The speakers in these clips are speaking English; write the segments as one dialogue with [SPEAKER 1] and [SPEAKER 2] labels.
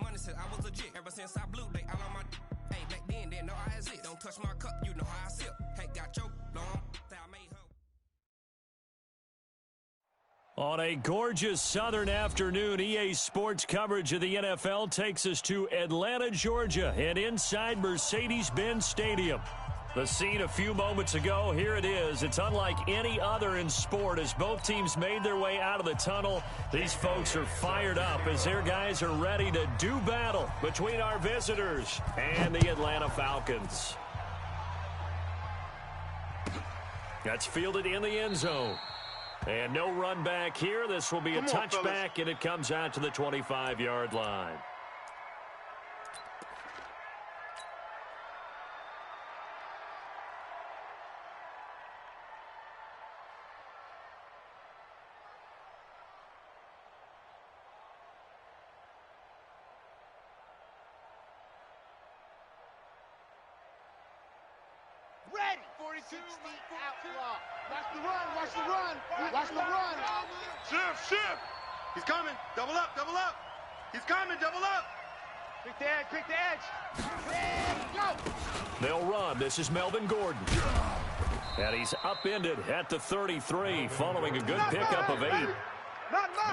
[SPEAKER 1] money since I was legit. Ever since I blew, they all on my hey, back then, didn't know I exist. Don't touch my cup, you know how I sip. Hey, got your long, I made her.
[SPEAKER 2] On a gorgeous southern afternoon, EA Sports coverage of the NFL takes us to Atlanta, Georgia, and inside Mercedes-Benz Stadium. The scene a few moments ago, here it is. It's unlike any other in sport as both teams made their way out of the tunnel. These folks are fired up as their guys are ready to do battle between our visitors and the Atlanta Falcons. That's fielded in the end zone. And no run back here. This will be a touchback, and it comes out to the 25-yard line.
[SPEAKER 3] Ready. 42, 60 outlaw. Watch the run, watch the run, watch the run.
[SPEAKER 4] Shift. He's coming. Double up. He's coming, double up.
[SPEAKER 3] Quick the edge. Ready, go.
[SPEAKER 2] They'll run. This is Melvin Gordon. And he's upended at the 33 following a good pickup of 8.
[SPEAKER 5] Well,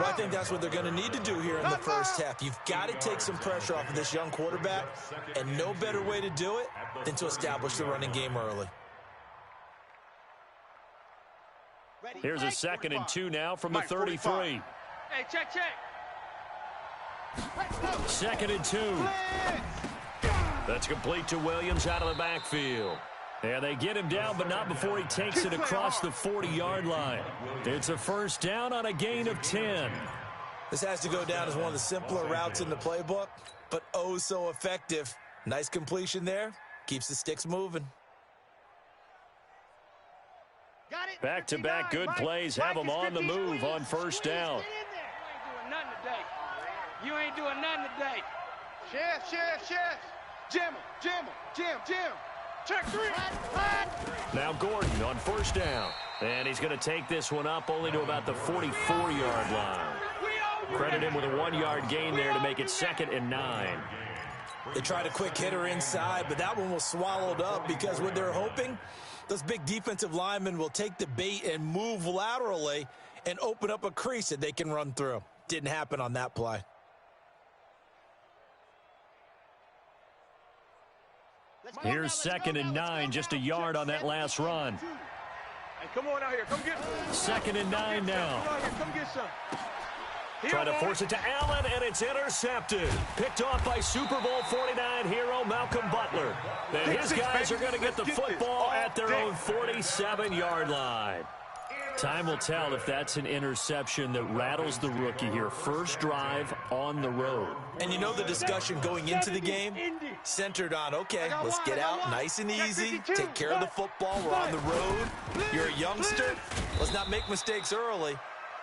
[SPEAKER 5] I think that's what they're going to need to do here in the first half. You've got to take some pressure off of this young quarterback, and no better way to do it than to establish the running game early.
[SPEAKER 2] Here's a 2nd and 2 now from the 33.
[SPEAKER 3] Hey, check.
[SPEAKER 2] 2nd and 2. That's complete to Williams out of the backfield. And they get him down, but not before he takes it across the 40-yard line. It's a first down on a gain of 10.
[SPEAKER 5] This has to go down as one of the simpler routes in the playbook, but oh so effective. Nice completion there. Keeps the sticks moving.
[SPEAKER 2] Back-to-back good plays have them on the move on first down.
[SPEAKER 3] You ain't doing nothing today. Chef. Jim. Check 3.
[SPEAKER 2] Now Gordon on first down. And he's going to take this one up only to about the 44-yard line. Credit him with a 1-yard gain there to make it 2nd and 9.
[SPEAKER 5] They tried a quick hitter inside, but that one was swallowed up because what they're hoping, those big defensive linemen will take the bait and move laterally and open up a crease that they can run through. Didn't happen on that play.
[SPEAKER 2] Here's 2nd and 9, just a yard on that last run.
[SPEAKER 3] Hey, come on out here. Come get some.
[SPEAKER 2] 2nd and 9 now.
[SPEAKER 3] Come get some.
[SPEAKER 2] Trying to force it to Allen, and it's intercepted. Picked off by Super Bowl 49 hero Malcolm Butler. And his guys are going to get the football at their own 47-yard line. Time will tell if that's an interception that rattles the rookie here. First drive on the road.
[SPEAKER 5] And you know the discussion going into the game centered on, okay, let's get out nice and easy, take care of the football, we're on the road, you're a youngster, let's not make mistakes early.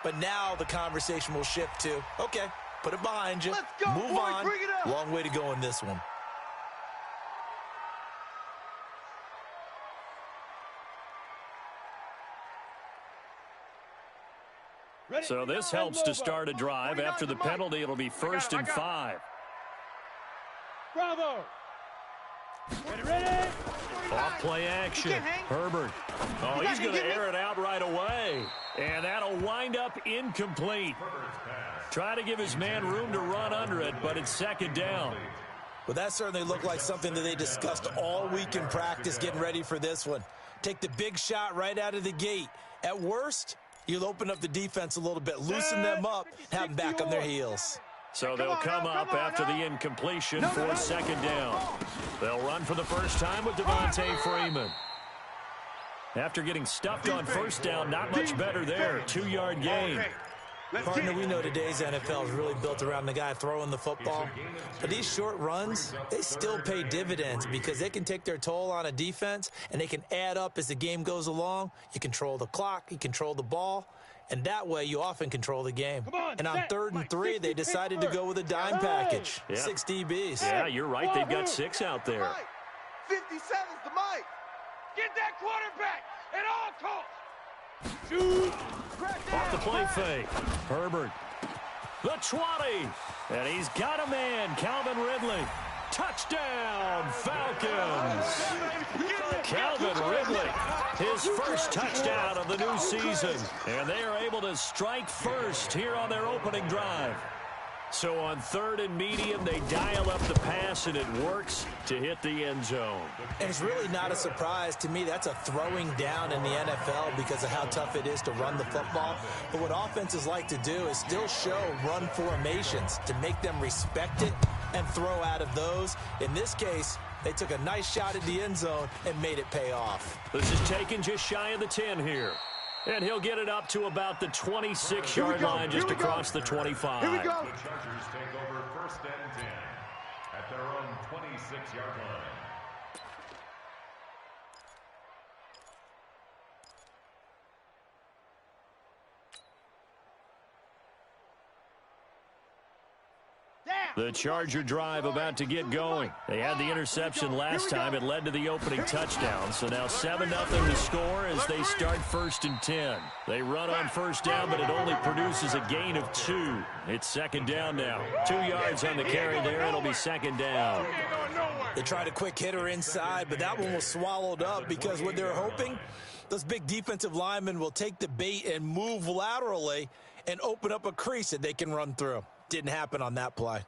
[SPEAKER 5] But now the conversation will shift to, okay, put it behind you, move on, long way to go in this one.
[SPEAKER 2] So this helps to start a drive. After the penalty, it'll be 1st and 5.
[SPEAKER 3] Bravo. Ready.
[SPEAKER 2] Off play action. Herbert. Oh, he's going to air it out right away. And that'll wind up incomplete. Try to give his man room to run under it, but it's 2nd down.
[SPEAKER 5] Well, that certainly looked like something that they discussed all week in practice getting ready for this one. Take the big shot right out of the gate. At worst, you'll open up the defense a little bit, loosen them up, have them back on their heels.
[SPEAKER 2] So they'll come up after the incompletion for 2nd down. They'll run for the first time with Devontae Freeman. After getting stuffed on first down, not much better there. 2-yard gain.
[SPEAKER 5] Partner, we know today's NFL is really built around the guy throwing the football. But these short runs, they still pay dividends because they can take their toll on a defense and they can add up as the game goes along. You control the clock, you control the ball, and that way you often control the game. And on 3rd and 3, they decided to go with a dime package. 6 DBs.
[SPEAKER 2] Yeah, you're right. They've got 6 out there.
[SPEAKER 3] 57's the mic. Get that quarterback at all costs. Shoot.
[SPEAKER 2] Off the play fake. Herbert. The 20. And he's got a man, Calvin Ridley. Touchdown, Falcons. Calvin Ridley, his first touchdown of the new season. And they are able to strike first here on their opening drive. So on 3rd and medium, they dial up the pass, and it works to hit the end zone.
[SPEAKER 5] And it's really not a surprise to me. That's a throwing down in the NFL because of how tough it is to run the football. But what offenses like to do is still show run formations to make them respect it and throw out of those. In this case, they took a nice shot at the end zone and made it pay off.
[SPEAKER 2] This is taken just shy of the 10 here. And he'll get it up to about the 26-yard line, just across the 25.
[SPEAKER 6] Here we go. The Chargers take over 1st and 10 at their own 26-yard line.
[SPEAKER 2] The Charger drive about to get going. They had the interception last time. It led to the opening touchdown. So now 7-0 the score as they start 1st and 10. They run on 1st down, but it only produces a gain of 2. It's 2nd down now. 2 yards on the carry there. It'll be 2nd down.
[SPEAKER 5] They tried a quick hitter inside, but that one was swallowed up because what they're hoping, those big defensive linemen will take the bait and move laterally and open up a crease that they can run through. Didn't happen on that play.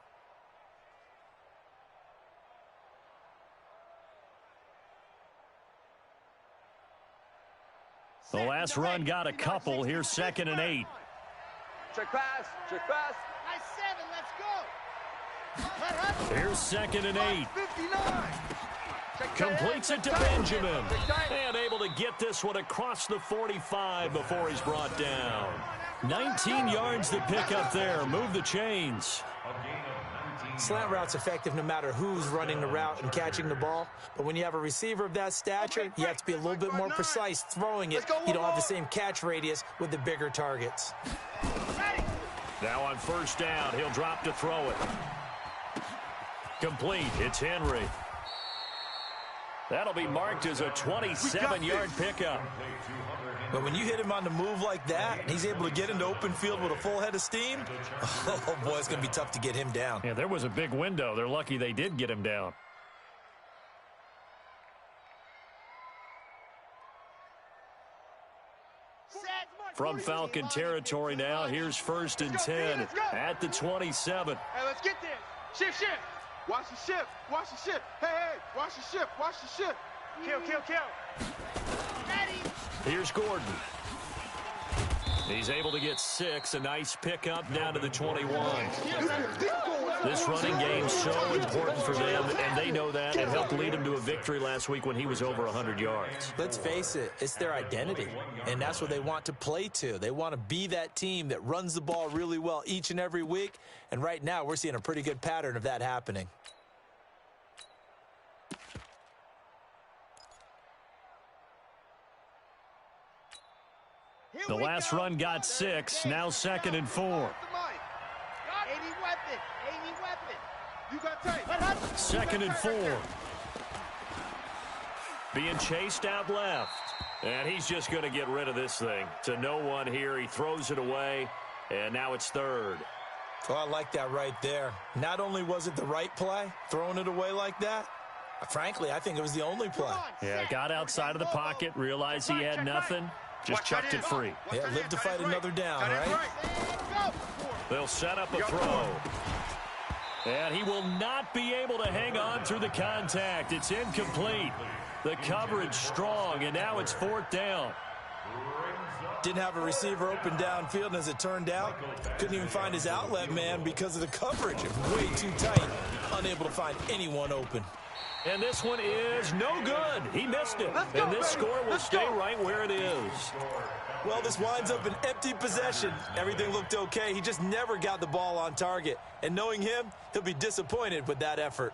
[SPEAKER 2] The last run got a couple. Here's 2nd and 8.
[SPEAKER 3] Check pass. Check pass. Nice 7. Let's go.
[SPEAKER 2] Here's 2nd and 8.
[SPEAKER 3] 59.
[SPEAKER 2] Completes it to Benjamin. And able to get this one across the 45 before he's brought down. 19 yards to pick up there. Move the chains.
[SPEAKER 5] Slant route's effective no matter who's running the route and catching the ball. But when you have a receiver of that stature, you have to be a little bit more precise throwing it. You don't have the same catch radius with the bigger targets.
[SPEAKER 2] Now on 1st down, he'll drop to throw it. Complete. It's Henry. That'll be marked as a 27-yard pickup.
[SPEAKER 5] But when you hit him on the move like that, and he's able to get into open field with a full head of steam, oh, boy, it's going to be tough to get him down.
[SPEAKER 2] Yeah, there was a big window. They're lucky they did get him down. From Falcon territory now, here's 1st and 10 at the 27.
[SPEAKER 4] Hey, let's get there. Shift. Watch the shift. Watch the shift. Hey, watch the shift. Watch the shift. Kill.
[SPEAKER 2] Here's Gordon. He's able to get 6. A nice pickup down to the 21. This running game's so important for them, and they know that. It helped lead them to a victory last week when he was over 100 yards.
[SPEAKER 5] Let's face it, it's their identity, and that's what they want to play to. They want to be that team that runs the ball really well each and every week, and right now we're seeing a pretty good pattern of that happening.
[SPEAKER 2] The last run got 6. Now 2nd and 4. 2nd and 4. Being chased out left. And he's just going to get rid of this thing. To no one here. He throws it away. And now it's 3rd.
[SPEAKER 5] Oh, I like that right there. Not only was it the right play, throwing it away like that, frankly, I think it was the only play.
[SPEAKER 2] Yeah, got outside of the pocket, realized he had nothing. Just chucked it free.
[SPEAKER 5] Yeah, live to fight another down, right?
[SPEAKER 2] They'll set up a throw. And he will not be able to hang on through the contact. It's incomplete. The coverage strong, and now it's 4th down.
[SPEAKER 5] Didn't have a receiver open downfield, and as it turned out, couldn't even find his outlet man because of the coverage. Way too tight. Unable to find anyone open.
[SPEAKER 2] And this one is no good. He missed it. And this score will stay right where it is.
[SPEAKER 5] Well, this winds up an empty possession. Everything looked okay. He just never got the ball on target. And knowing him, he'll be disappointed with that effort.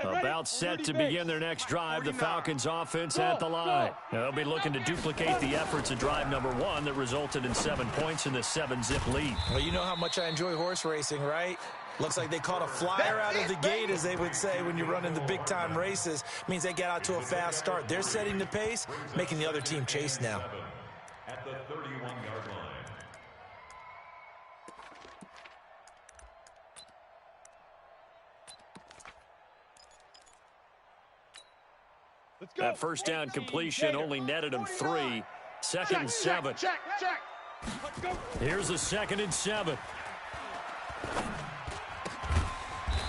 [SPEAKER 2] About set to begin their next drive, the Falcons offense at the line. They'll be looking to duplicate the efforts of drive number 1 that resulted in 7 points in the 7-zip lead.
[SPEAKER 5] Well, you know how much I enjoy horse racing, right? Looks like they caught a flyer out of the gate, as they would say when you're running the big-time races. Means they get out to a fast start. They're setting the pace, making the other team chase now.
[SPEAKER 6] At the 31-yard line.
[SPEAKER 2] That first down completion only netted him 3. Second and 7.
[SPEAKER 4] Check.
[SPEAKER 2] Here's a 2nd and 7.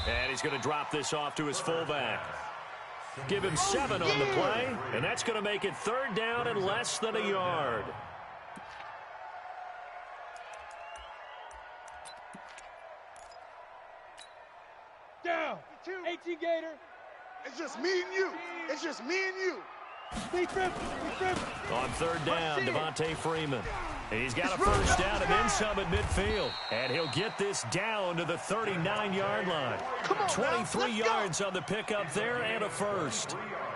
[SPEAKER 2] And he's going to drop this off to his fullback. Give him 7 on the play, and that's going to make it 3rd down and less than a yard.
[SPEAKER 3] Down. 18 Gator.
[SPEAKER 4] It's just me and you. It's just me and you.
[SPEAKER 2] On 3rd down, Devontae Freeman. He's got a first down and then some at midfield. And he'll get this down to the 39-yard line. 23 yards on the pickup there and a first.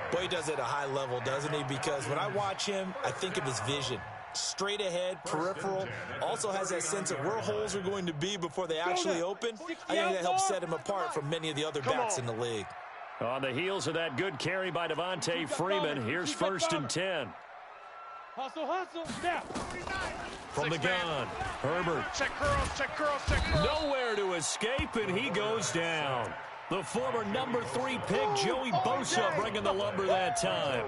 [SPEAKER 5] Boy, he does it at a high level, doesn't he? Because when I watch him, I think of his vision. Straight ahead, peripheral. Also has that sense of where holes are going to be before they actually open. I think that helps set him apart from many of the other backs in the league.
[SPEAKER 2] On the heels of that good carry by Devontae Freeman, here's 1st and 10.
[SPEAKER 3] Hustle, now.
[SPEAKER 2] From the gun, Herbert.
[SPEAKER 4] Check curls.
[SPEAKER 2] Nowhere to escape, and he goes down. The former number 3 pick, Joey Bosa, bringing the lumber that time.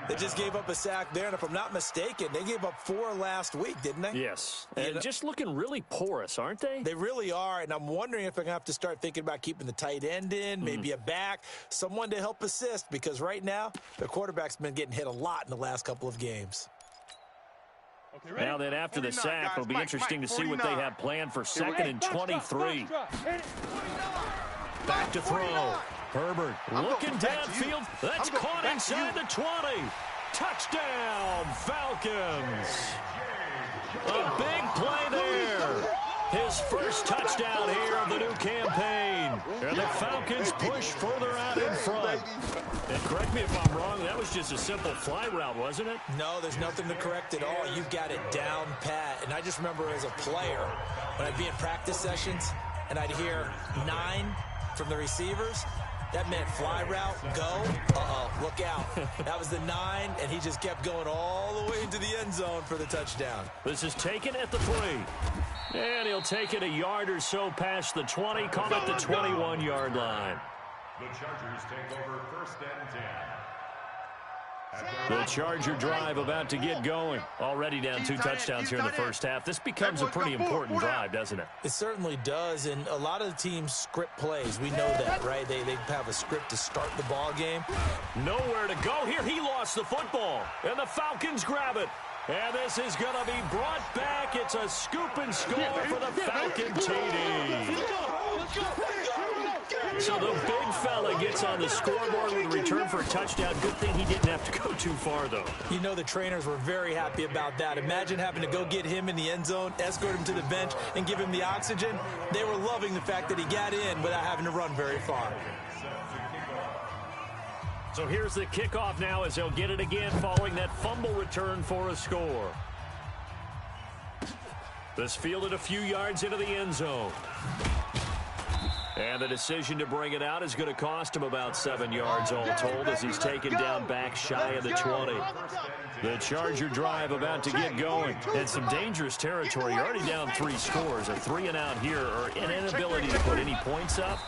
[SPEAKER 5] They just gave up a sack there, and if I'm not mistaken, they gave up 4 last week, didn't they?
[SPEAKER 2] Yes, and just looking really porous, aren't they?
[SPEAKER 5] They really are, and I'm wondering if they're going to have to start thinking about keeping the tight end in, maybe a back, someone to help assist, because right now, their quarterback's been getting hit a lot in the last couple of games.
[SPEAKER 3] Okay,
[SPEAKER 2] now then, after the sack, it'll be interesting to see what they have planned for 2nd and 23. Back to throw. Herbert looking downfield. That's caught inside the 20. Touchdown, Falcons. A big play there. His first touchdown here of the new campaign. And the Falcons push further out in front. And correct me if I'm wrong, that was just a simple fly route, wasn't it?
[SPEAKER 5] No, there's nothing to correct at all. You've got it down pat. And I just remember as a player, when I'd be in practice sessions, and I'd hear 9 from the receivers, that meant fly route, go, look out. That was the 9, and he just kept going all the way into the end zone for the touchdown.
[SPEAKER 2] This is taken at the 3. And he'll take it a yard or so past the 20, call it the 21-yard line.
[SPEAKER 6] The Chargers take over 1st and 10.
[SPEAKER 2] The Charger drive about to get going. Already down 2 touchdowns here in the first half. This becomes a pretty important drive, doesn't it?
[SPEAKER 5] It certainly does, and a lot of the teams script plays. We know that, right? They have a script to start the ball game.
[SPEAKER 2] Nowhere to go here. He lost the football, and the Falcons grab it. And this is going to be brought back. It's a scoop and score for the Falcon TD. So the big fella gets on the scoreboard with a return for a touchdown. Good thing he didn't have to go too far, though.
[SPEAKER 5] You know the trainers were very happy about that. Imagine having to go get him in the end zone, escort him to the bench, and give him the oxygen. They were loving the fact that he got in without having to run very far.
[SPEAKER 2] So here's the kickoff now as they'll get it again following that fumble return for a score. This fielded a few yards into the end zone. And the decision to bring it out is going to cost him about 7 yards all told as he's taken down back shy of the 20. The Charger drive about to get going. And some dangerous territory. Already down 3 scores. A 3-and-out here or an inability to put any points up.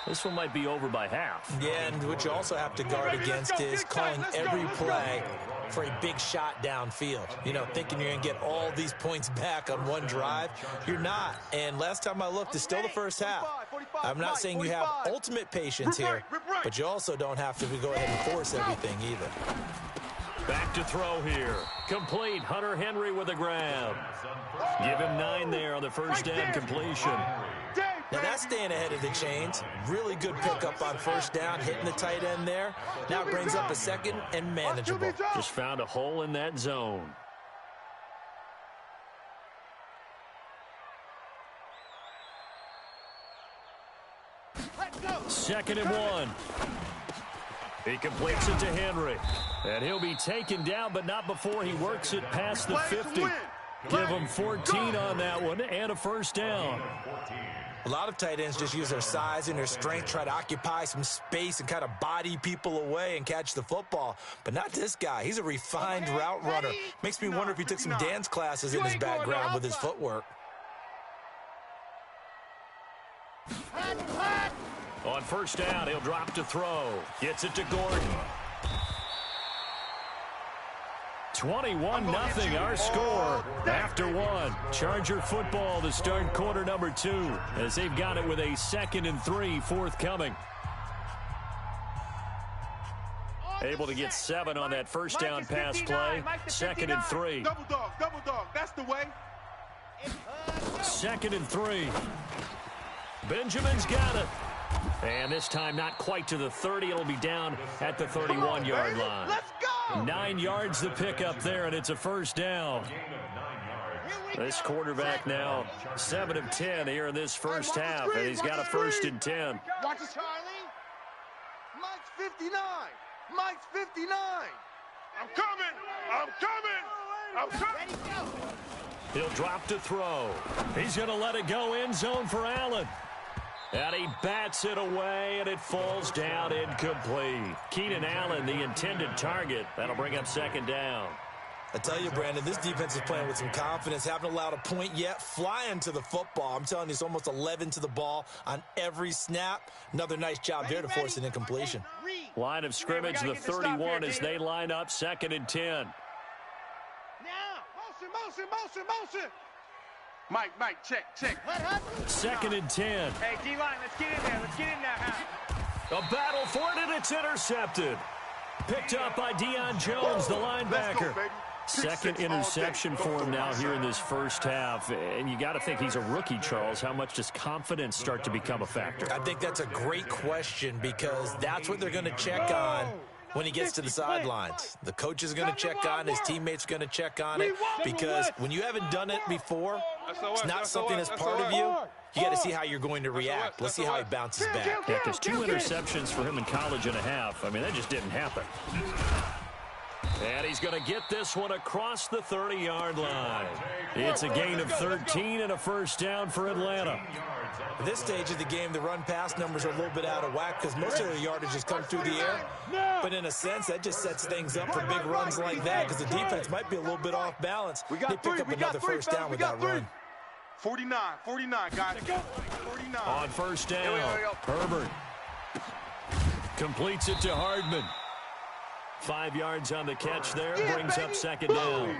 [SPEAKER 2] This one might be over by half.
[SPEAKER 5] Yeah, and what you also have to guard against is calling every play for a big shot downfield. You know, thinking you're going to get all these points back on one drive. You're not. And last time I looked, it's still the first half. I'm not saying you have ultimate patience here, but you also don't have to go ahead and force everything either.
[SPEAKER 2] Back to throw here. Complete. Hunter Henry with a grab. Give him 9 there on the first down completion.
[SPEAKER 5] Now that's staying ahead of the chains. Really good pickup on first down, hitting the tight end there. Now it brings up a 2nd and manageable.
[SPEAKER 2] Just found a hole in that zone. Second and 1. He completes it to Henry. And he'll be taken down, but not before he works it past the 50. Give him 14 on that one and a first down.
[SPEAKER 5] A lot of tight ends just use their size and their strength, try to occupy some space and kind of body people away and catch the football. But not this guy. He's a refined route runner. Makes me wonder if he took some dance classes in his background with his footwork.
[SPEAKER 2] On first down, he'll drop to throw. Gets it to Gordon. 21-0 our score after one. Charger football to start quarter number 2 as they've got it with a 2nd and 3 forthcoming. Able to get 7 on that first down pass play. 2nd and 3.
[SPEAKER 4] Double dog, that's the way.
[SPEAKER 2] 2nd and 3. Benjamin's got it. And this time not quite to the 30. It'll be down at the 31-yard line.
[SPEAKER 4] Let's go!
[SPEAKER 2] 9 yards to pick up there, and it's a first down. This quarterback now 7 of 10 here in this first half, and he's got a 1st and 10.
[SPEAKER 4] Watch it, Charlie. Mike's 59. Mike's 59. I'm coming.
[SPEAKER 2] He'll drop to throw. He's going to let it go end zone for Allen. And he bats it away, and it falls down incomplete. Keenan Allen, the intended target. That'll bring up 2nd down.
[SPEAKER 5] I tell you, Brandon, this defense is playing with some confidence. Haven't allowed a point yet. Flying to the football. I'm telling you, it's almost 11 to the ball on every snap. Another nice job there to force an incompletion.
[SPEAKER 2] Line of scrimmage, the 31 as they line up 2nd and 10.
[SPEAKER 4] Now, motion. Mike, check.
[SPEAKER 2] 2nd and 10.
[SPEAKER 3] Hey, D-line, let's get in there. Let's get in there, huh?
[SPEAKER 2] A battle for it, and it's intercepted. Picked up by Deion Jones, the linebacker. Second interception for him now here in this first half. And you got to think he's a rookie, Charles. How much does confidence start to become a factor?
[SPEAKER 5] I think that's a great question because that's what they're going to check on when he gets to the sidelines. The coach is going to check on, his teammates are going to check on it, because when you haven't done it before, it's not something that's part of you. You got to see how you're going to react. Let's see how he bounces back.
[SPEAKER 2] Yeah, because 2 interceptions for him in college and a half. I mean, that just didn't happen. And he's going to get this one across the 30-yard line. It's a gain of 13 and a first down for Atlanta.
[SPEAKER 5] At this stage of the game, the run-pass numbers are a little bit out of whack because most of their yardage has come through the air. But in a sense, that just sets things up for big runs like that because the defense might be a little bit off balance. They pick up another first down with that run.
[SPEAKER 4] 49, guys. 49.
[SPEAKER 2] On first down, Herbert completes it to Hardman. 5 yards on the catch there, brings up 2nd down.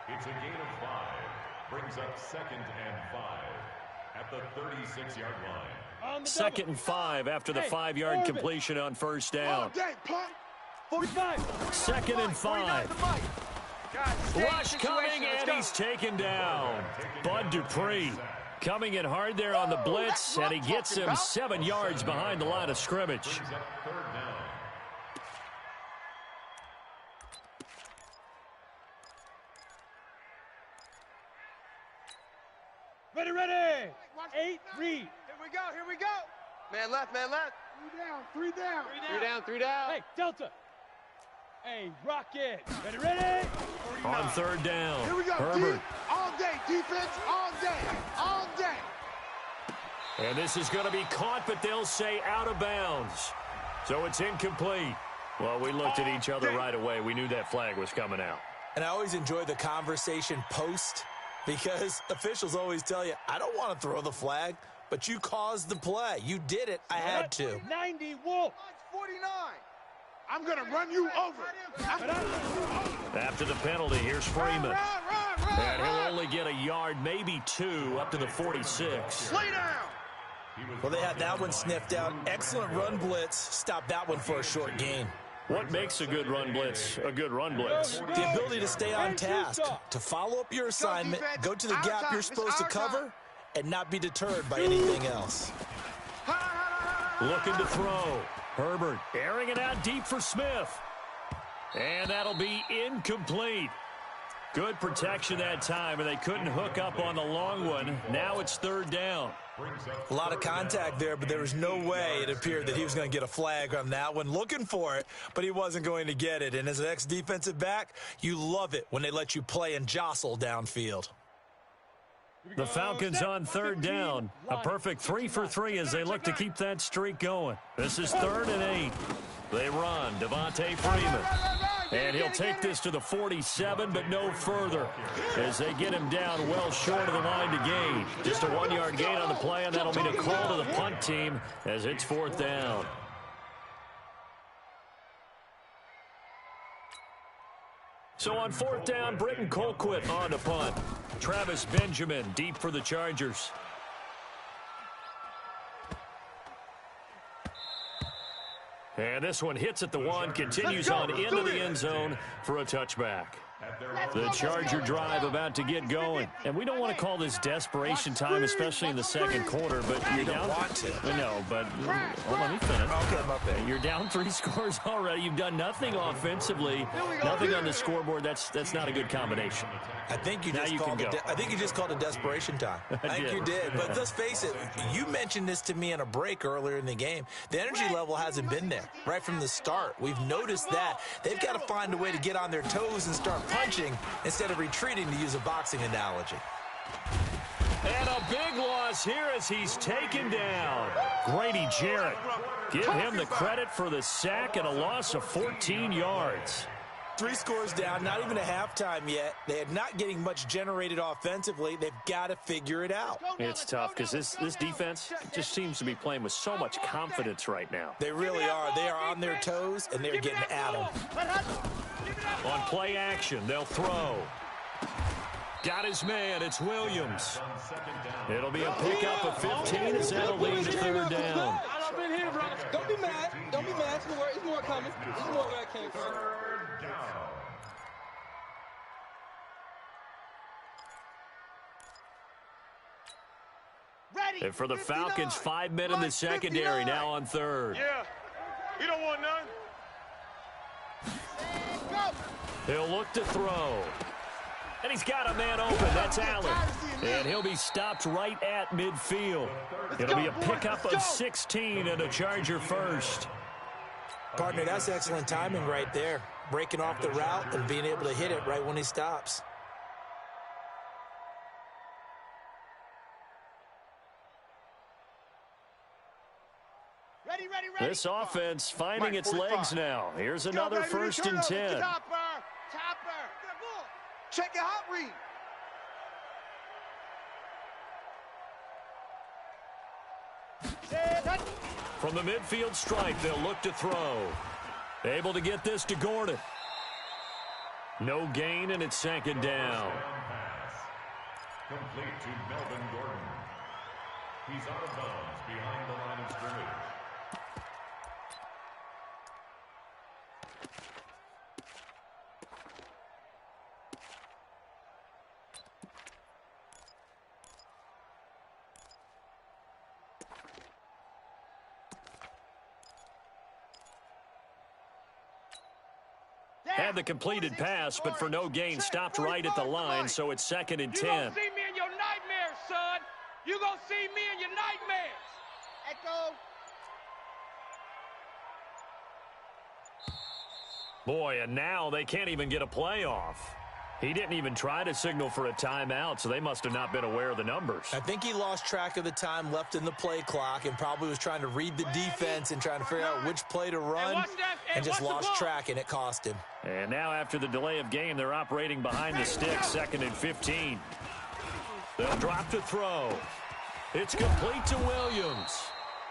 [SPEAKER 6] It's a gain of 5, brings up 2nd and 5 at the 36-yard line.
[SPEAKER 2] 2nd and 5 after the 5-yard completion on first down. 2nd and 5. Rush coming, and he's taken down. Bud Dupree coming in hard there on the blitz, and he gets him 7 yards behind the line of scrimmage.
[SPEAKER 3] Ready. 8, read.
[SPEAKER 4] Here we go. Man left. 3 down.
[SPEAKER 3] Hey, Delta. Hey, Rocket. Ready.
[SPEAKER 2] On third down,
[SPEAKER 4] Here we go.
[SPEAKER 2] Herbert.
[SPEAKER 4] All day, defense, all day.
[SPEAKER 2] And this is going to be caught, but they'll say out of bounds. So it's incomplete. Well, we looked at each other right away. We knew that flag was coming out.
[SPEAKER 5] And I always enjoy the conversation post because officials always tell you, I don't want to throw the flag, but you caused the play. You did it. I had to.
[SPEAKER 3] 90, Wolf.
[SPEAKER 4] 49. I'm going to run you over.
[SPEAKER 2] After the penalty, here's Freeman.
[SPEAKER 4] Run.
[SPEAKER 2] And he'll only get a yard, maybe 2, up to the 46.
[SPEAKER 4] Lay down.
[SPEAKER 5] Well, they had that one sniffed out. Excellent run blitz. Stop that one for a short gain.
[SPEAKER 2] What makes a good run blitz a good run blitz?
[SPEAKER 5] The ability to stay on task, to follow up your assignment, go to the gap you're supposed to cover, and not be deterred by anything else.
[SPEAKER 2] Looking to throw. Herbert airing it out deep for Smith. And that'll be incomplete. Good protection that time, and they couldn't hook up on the long one. Now it's third down.
[SPEAKER 5] A lot of contact there, but there was no way it appeared that he was going to get a flag on that one. Looking for it, but he wasn't going to get it. And as an ex-defensive back, you love it when they let you play and jostle downfield.
[SPEAKER 2] The Falcons on third down. A perfect 3 for 3 as they look to keep that streak going. This is 3rd and 8. They run. Devontae Freeman. And he'll take this to the 47, but no further as they get him down well short of the line to gain. Just a 1-yard gain on the play, and that'll mean a call to the punt team as it's 4th down. So on 4th down, Britton Colquitt on to punt. Travis Benjamin deep for the Chargers. And this one hits at the 1, continues on into the end zone for a touchback. The Charger drive about to get going. And we don't want to call this desperation time, especially in the second quarter, but you're down. I know, but let me finish.
[SPEAKER 5] Okay, I'm up there.
[SPEAKER 2] You're down 3 scores already. You've done nothing offensively, nothing on the scoreboard. That's not a good combination.
[SPEAKER 5] I think you just called it desperation time. I think you did. But let's face it, you mentioned this to me in a break earlier in the game. The energy level hasn't been there right from the start. We've noticed that. They've got to find a way to get on their toes and start punching instead of retreating, to use a boxing analogy.
[SPEAKER 2] And a big loss here as he's taken down. Grady Jarrett. Give him the credit for the sack and a loss of 14 yards.
[SPEAKER 5] 3 scores down, not even a halftime yet. They are not getting much generated offensively. They've got to figure it out.
[SPEAKER 2] It's tough because this defense just seems to be playing with so much confidence right now.
[SPEAKER 5] They really are. They are on their toes, and they're getting at them.
[SPEAKER 2] On play action, they'll throw. Got his man. It's Williams. It'll be a pickup of 15 as that'll lead to 3rd down.
[SPEAKER 7] Don't be mad. Don't be mad. It's more coming. It's more where I came from.
[SPEAKER 2] And for the Falcons, 5 men in the secondary, now on 3rd.
[SPEAKER 4] Yeah, you don't want none.
[SPEAKER 2] He'll look to throw. And he's got a man open. That's Allen. And he'll be stopped right at midfield. It'll be a pickup of 16 and a Charger first.
[SPEAKER 5] Partner, that's excellent timing right there. Breaking off the route and being able to hit it right when he stops.
[SPEAKER 2] This offense finding its legs now. Here's another 1st and 10.
[SPEAKER 3] Chopper. Check your hot read.
[SPEAKER 2] From the midfield stripe, they'll look to throw. Able to get this to Gordon. No gain, and it's 2nd down.
[SPEAKER 6] Complete to Melvin Gordon. He's out of bounds behind the line of scrimmage.
[SPEAKER 2] Had the completed pass, but for no gain, stopped right at the line, so it's 2nd and 10.
[SPEAKER 3] You gonna see me in your nightmares, son. You gonna see me in your nightmares. Echo.
[SPEAKER 2] Boy, and now they can't even get a playoff. He didn't even try to signal for a timeout, so they must have not been aware of the numbers.
[SPEAKER 5] I think he lost track of the time left in the play clock and probably was trying to read the defense and trying to figure out which play to run and just lost track, and it cost him.
[SPEAKER 2] And now after the delay of game, they're operating behind the stick, 2nd and 15. They'll drop to throw. It's complete to Williams.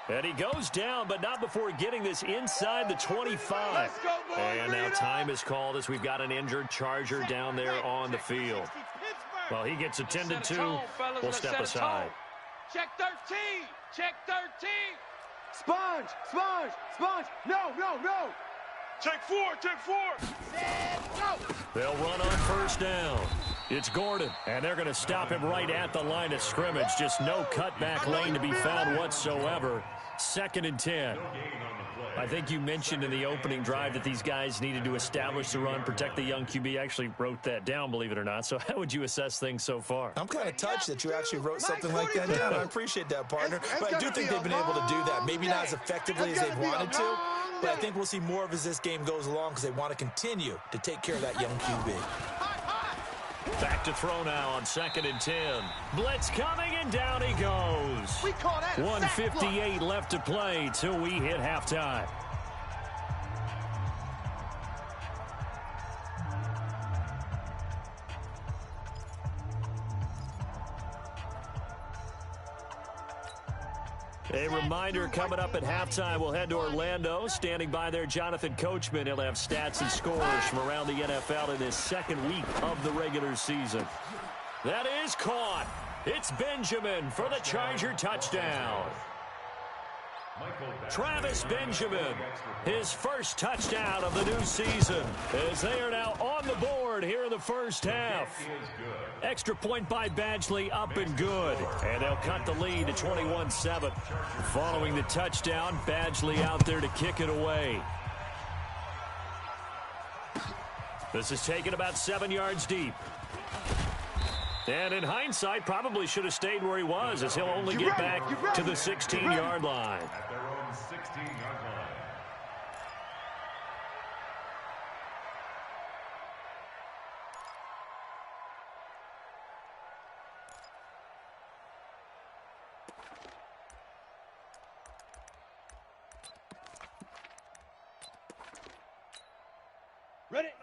[SPEAKER 2] And he goes down, but not before getting this inside the 25. And now time is called as we've got an injured Charger down there on the field. Well, he gets attended to. We'll step aside.
[SPEAKER 3] Check 13. Check 13.
[SPEAKER 4] Sponge. No. Check 4.
[SPEAKER 2] They'll run on 1st down. It's Gordon, and they're going to stop him right at the line of scrimmage. Just no cutback lane to be found whatsoever. 2nd and 10. I think you mentioned in the opening drive that these guys needed to establish the run, protect the young QB. I actually wrote that down, believe it or not. So how would you assess things so far?
[SPEAKER 5] I'm kind of touched that you actually wrote something like that down. I appreciate that, partner. But I do think they've been able to do that. Maybe not as effectively as they've wanted to, but I think we'll see more of as this game goes along because they want to continue to take care of that young QB.
[SPEAKER 2] Back to throw now on 2nd and 10. Blitz coming, and down he goes. 1:58 left to play till we hit halftime. A reminder coming up at halftime, we'll head to Orlando. Standing by there, Jonathan Coachman. He'll have stats and scores from around the NFL in this second week of the regular season. That is caught. It's Benjamin for the Charger touchdown. Travis Benjamin, his first touchdown of the new season, as they are now on the board here in the first half. Extra point by Badgley, up and good. And they'll cut the lead to 21-7. Following the touchdown, Badgley out there to kick it away. This is taken about 7 yards deep. And in hindsight, probably should have stayed where he was, as he'll only get back to the 16-yard line.
[SPEAKER 6] At their own 16-yard line.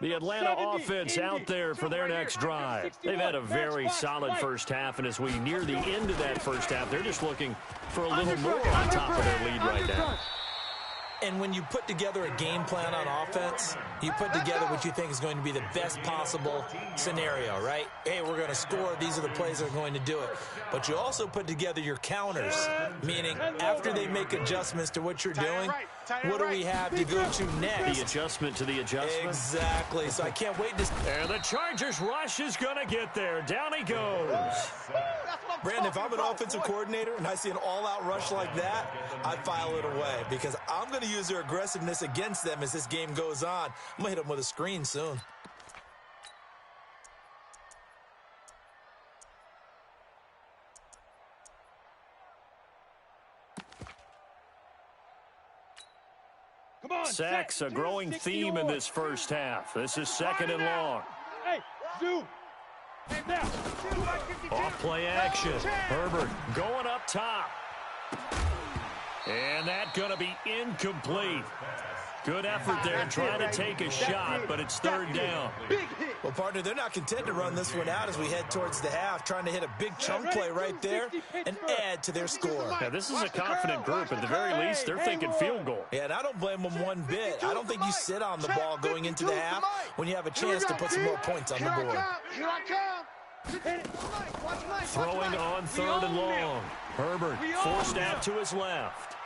[SPEAKER 2] The Atlanta offense out there for their next drive. They've had a very solid first half, and as we near the end of that first half, they're just looking for a little more on top of their lead right now.
[SPEAKER 5] And when you put together a game plan on offense, you put together what you think is going to be the best possible scenario, right? Hey, we're going to score. These are the plays that are going to do it. But you also put together your counters, meaning after they make adjustments to what you're doing, what do we have to go to next?
[SPEAKER 2] The adjustment to the adjustment.
[SPEAKER 5] Exactly. So I can't wait to...
[SPEAKER 2] And the Chargers rush is going to get there. Down he goes.
[SPEAKER 5] Brandon, if I'm an offensive coordinator and I see an all-out rush like that, I file it away because I'm going to use their aggressiveness against them as this game goes on. I'm going to hit them with a screen soon.
[SPEAKER 2] Sacks, a growing theme in this first half. This is second and long.
[SPEAKER 3] Hey, zoom.
[SPEAKER 2] Off play action. Herbert going up top. And that's going to be incomplete. Good effort there trying to take a shot, but it's third down.
[SPEAKER 5] Well, partner, they're not content to run this one out as we head towards the half, trying to hit a big chunk play right there and add to their score.
[SPEAKER 2] Now, this is a confident group. At the very least, they're thinking field goal.
[SPEAKER 5] Yeah, and I don't blame them one bit. I don't think you sit on the ball going into the half when you have a chance to put some more points on the board.
[SPEAKER 3] Here I come.
[SPEAKER 2] Throwing on third and long. Herbert forced out to his left.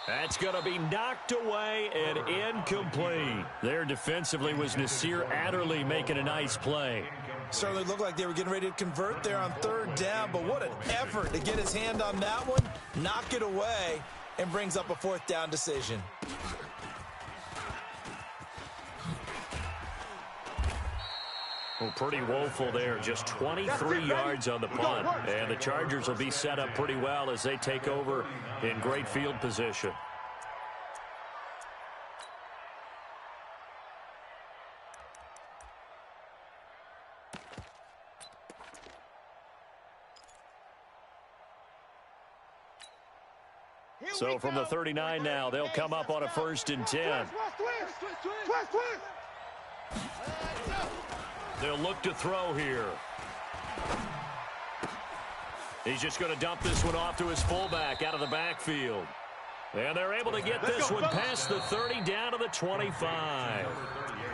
[SPEAKER 2] That's going to be knocked away and incomplete. There defensively was Nasir Adderley making a nice play.
[SPEAKER 5] Certainly looked like they were getting ready to convert there on third down, but what an effort to get his hand on that one, knock it away, and brings up a fourth down decision.
[SPEAKER 2] Well, pretty woeful there. Just 23 yards on the punt. And the Chargers will be set up pretty well as they take over in great field position. So from the 39 now, they'll come up on a 1st and 10. They'll look to throw here. He's just going to dump this one off to his fullback out of the backfield. And they're able to get this one past the 30 down to the 25.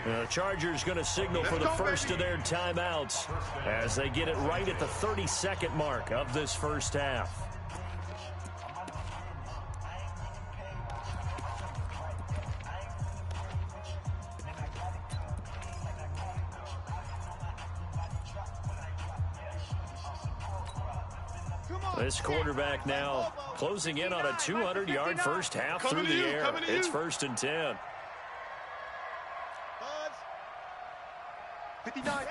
[SPEAKER 2] The Chargers going to signal for the first of their timeouts as they get it right at the 32nd mark of this first half. This quarterback now closing in on a 200-yard first half through the air. It's 1st and 10.
[SPEAKER 3] 59.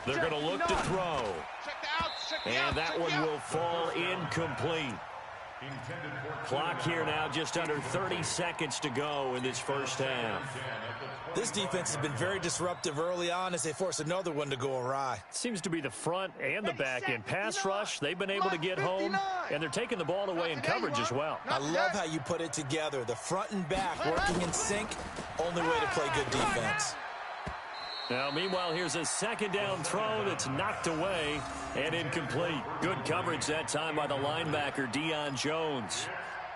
[SPEAKER 2] They're going to look to throw. And that one will fall incomplete. Clock here now, just under 30 seconds to go in this first half.
[SPEAKER 5] This defense has been very disruptive early on as they force another one to go awry.
[SPEAKER 2] Seems to be the front and the back end. Pass rush, they've been able to get home, and they're taking the ball away in coverage as well.
[SPEAKER 5] I love how you put it together. The front and back working in sync, only way to play good defense.
[SPEAKER 2] Now, meanwhile, here's a second down throw that's knocked away and incomplete. Good coverage that time by the linebacker, Deion Jones.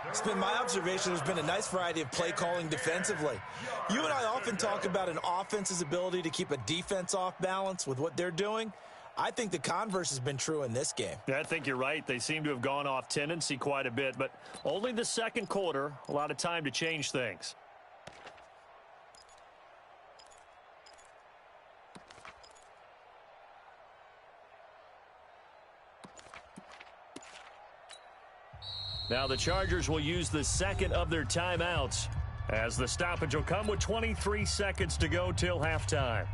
[SPEAKER 5] It's been my observation there's been a nice variety of play calling defensively. You and I often talk about an offense's ability to keep a defense off balance with what they're doing. I think the converse has been true in this game.
[SPEAKER 2] Yeah, I think you're right. They seem to have gone off tendency quite a bit, but only the second quarter, a lot of time to change things. Now the Chargers will use the second of their timeouts as the stoppage will come with 23 seconds to go till halftime.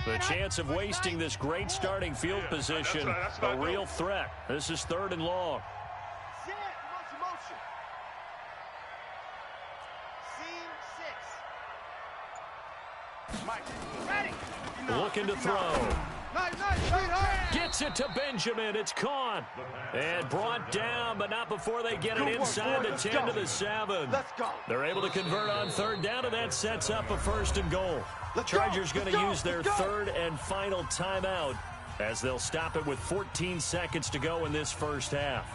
[SPEAKER 2] The chance of wasting this great starting field position, a real threat. This is 3rd and long. Looking to throw. Gets it to Benjamin. It's caught. And brought down, but not before they get it inside the 10 to the 7. They're able to convert on 3rd down, and that sets up a 1st and goal. Chargers going to use their 3rd and final timeout as they'll stop it with 14 seconds to go in this first half.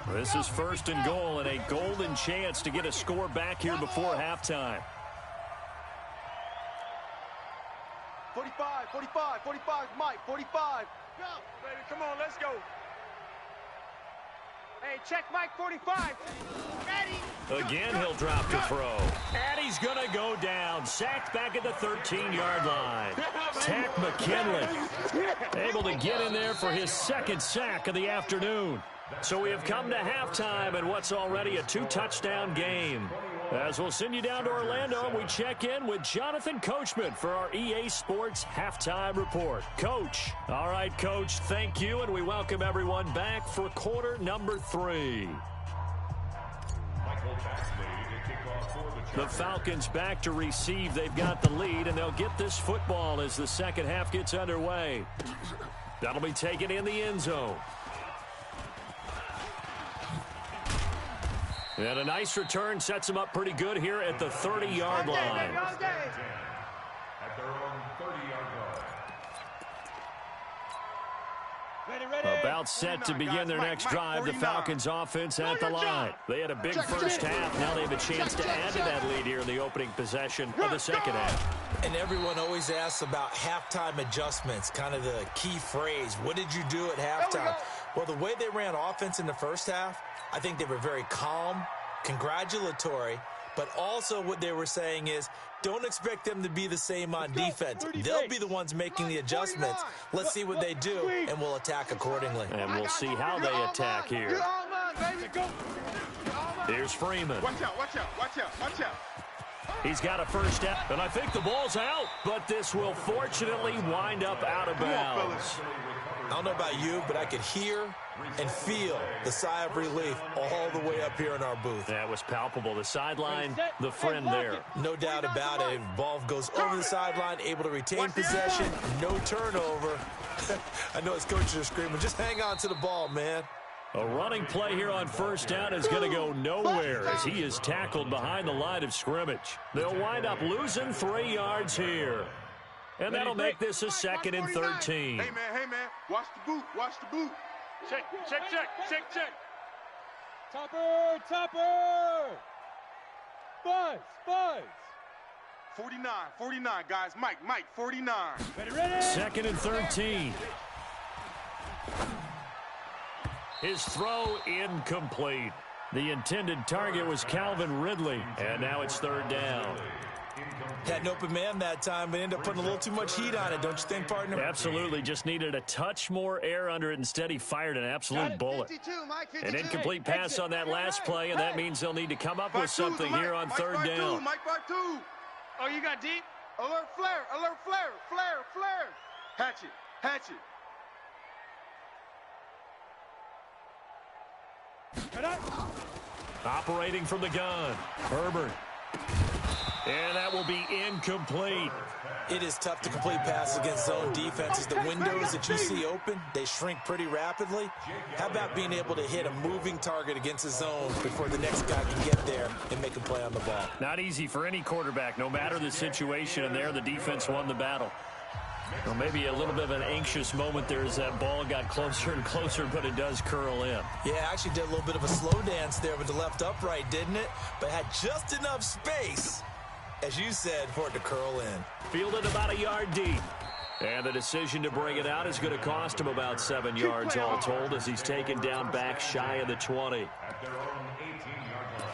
[SPEAKER 2] This is 1st and goal and a golden chance to get a score back here before halftime.
[SPEAKER 4] 45, Mike, 45. Go, baby, come on, let's go. Hey, check Mike, 45. Ready.
[SPEAKER 2] Again, he'll drop to throw. And he's going to go down. Sacked back at the 13-yard line. Takk McKinley able to get in there for his 2nd sack of the afternoon. So we have come to halftime in what's already a 2-touchdown game. As we'll send you down to Orlando, we check in with Jonathan Coachman for our EA Sports Halftime Report. Coach. All right, Coach, thank you, and we welcome everyone back for quarter number 3. The Falcons back to receive. They've got the lead, and they'll get this football as the second half gets underway. That'll be taken in the end zone. And a nice return sets them up pretty good here at the 30-yard line.
[SPEAKER 6] At their own 30-yard line.
[SPEAKER 2] About set to begin their next drive, the Falcons offense at the line. They had a big first half. Now they have a chance to add to that lead here in the opening possession of the second half.
[SPEAKER 5] And everyone always asks about halftime adjustments, kind of the key phrase. What did you do at halftime? Well, the way they ran offense in the first half, I think they were very calm, congratulatory, but also what they were saying is don't expect them to be the same on defense. They'll be the ones making the adjustments. Let's see what they do, and we'll attack accordingly.
[SPEAKER 2] And we'll see how they attack here. Here's Freeman.
[SPEAKER 4] Watch out.
[SPEAKER 2] He's got a first step, and I think the ball's out, but this will fortunately wind up out of bounds.
[SPEAKER 5] I don't know about you, but I could hear and feel the sigh of relief all the way up here in our booth.
[SPEAKER 2] That was palpable. The sideline, the friend there.
[SPEAKER 5] No doubt about it. Ball goes over the sideline, able to retain possession, no turnover. I know his coaches are screaming, just hang on to the ball, man.
[SPEAKER 2] A running play here on first down is going to go nowhere as he is tackled behind the line of scrimmage. They'll wind up losing 3 yards here. And that'll make this a 2nd and 13.
[SPEAKER 4] Hey, man, watch the boot. Check.
[SPEAKER 7] Topper. Buzz.
[SPEAKER 4] 49, guys. Mike, 49.
[SPEAKER 7] Ready.
[SPEAKER 2] 2nd and 13. His throw incomplete. The intended target was Calvin Ridley, and now it's 3rd down.
[SPEAKER 5] Had an open man that time, but ended up putting a little too much heat on it, don't you think, partner?
[SPEAKER 2] Absolutely. Just needed a touch more air under it. Instead, he fired an absolute bullet.
[SPEAKER 3] 52, Mike, 52.
[SPEAKER 2] An incomplete pass on that last play, and that means they'll need to come up with something here on 3rd down.
[SPEAKER 4] Mike, 2.
[SPEAKER 3] Oh, you got deep?
[SPEAKER 4] Alert flare. Hatch it.
[SPEAKER 2] Operating from the gun, Herbert. And that will be incomplete.
[SPEAKER 5] It is tough to complete passes against zone defenses. The windows that you see open, they shrink pretty rapidly. How about being able to hit a moving target against a zone before the next guy can get there and make a play on the ball?
[SPEAKER 2] Not easy for any quarterback, no matter the situation, and there the defense won the battle. Well, maybe a little bit of an anxious moment there as that ball got closer and closer, but it does curl in.
[SPEAKER 5] Yeah, actually did a little bit of a slow dance there with the left upright, didn't it? But had just enough space, as you said, for it to curl in.
[SPEAKER 2] Fielded about a yard deep. And the decision to bring it out is going to cost him about 7 yards all told as he's taken down back shy of the 20.
[SPEAKER 6] At their own 18-yard line.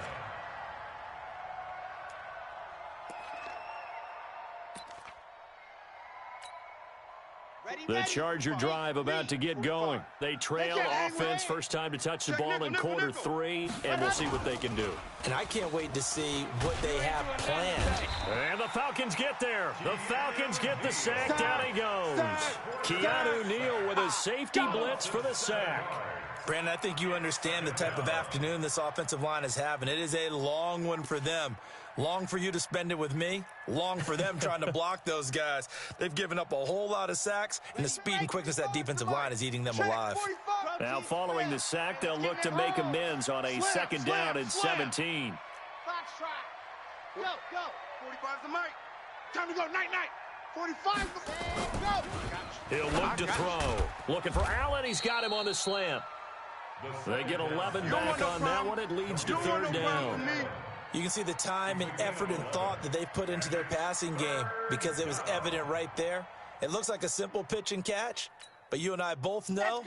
[SPEAKER 2] The Charger drive about to get going. They trail offense, first time to touch the ball in quarter 3, and we'll see what they can do.
[SPEAKER 5] And I can't wait to see what they have planned.
[SPEAKER 2] And the Falcons get there. The Falcons get the sack. Down he goes. Keanu Neal with a safety blitz for the sack.
[SPEAKER 5] Brandon, I think you understand the type of afternoon this offensive line is having. It is a long one for them. Long for you to spend it with me. Long for them trying to block those guys. They've given up a whole lot of sacks, and the speed and quickness of that defensive line is eating them alive.
[SPEAKER 2] Now, following the sack, they'll look to make amends on a second down and 17.
[SPEAKER 3] Fox track. Go, go.
[SPEAKER 4] 45's the mic. Time to go. Night-night. 45's the... Go.
[SPEAKER 2] He'll look to throw. Looking for Allen. He's got him on the slant. They get 11 back on that one. It leads to third down.
[SPEAKER 5] You can see the time and effort and thought that they put into their passing game because it was evident right there. It looks like a simple pitch and catch, but you and I both know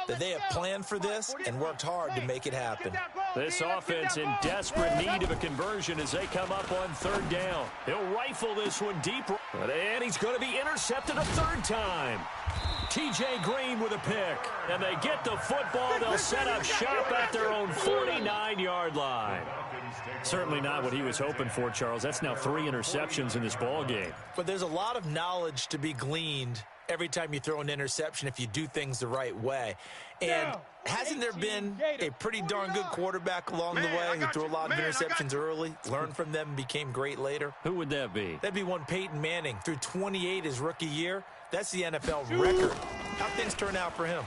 [SPEAKER 5] that they have planned for this and worked hard to make it happen.
[SPEAKER 2] This offense in desperate need of a conversion as they come up on third down. He'll rifle this one deep, and he's going to be intercepted a third time. T.J. Green with a pick, and they get the football. They'll set up shop at their own 49-yard line. Certainly not what he was hoping for, Charles. That's now 3 interceptions in this ball game.
[SPEAKER 5] But there's a lot of knowledge to be gleaned every time you throw an interception if you do things the right way. And hasn't there been a pretty darn good quarterback along the way who threw a lot of interceptions early, learned from them, and became great later?
[SPEAKER 2] Who would that be?
[SPEAKER 5] That'd be one Peyton Manning. Threw 28 his rookie year. That's the NFL record. How things turn out for him?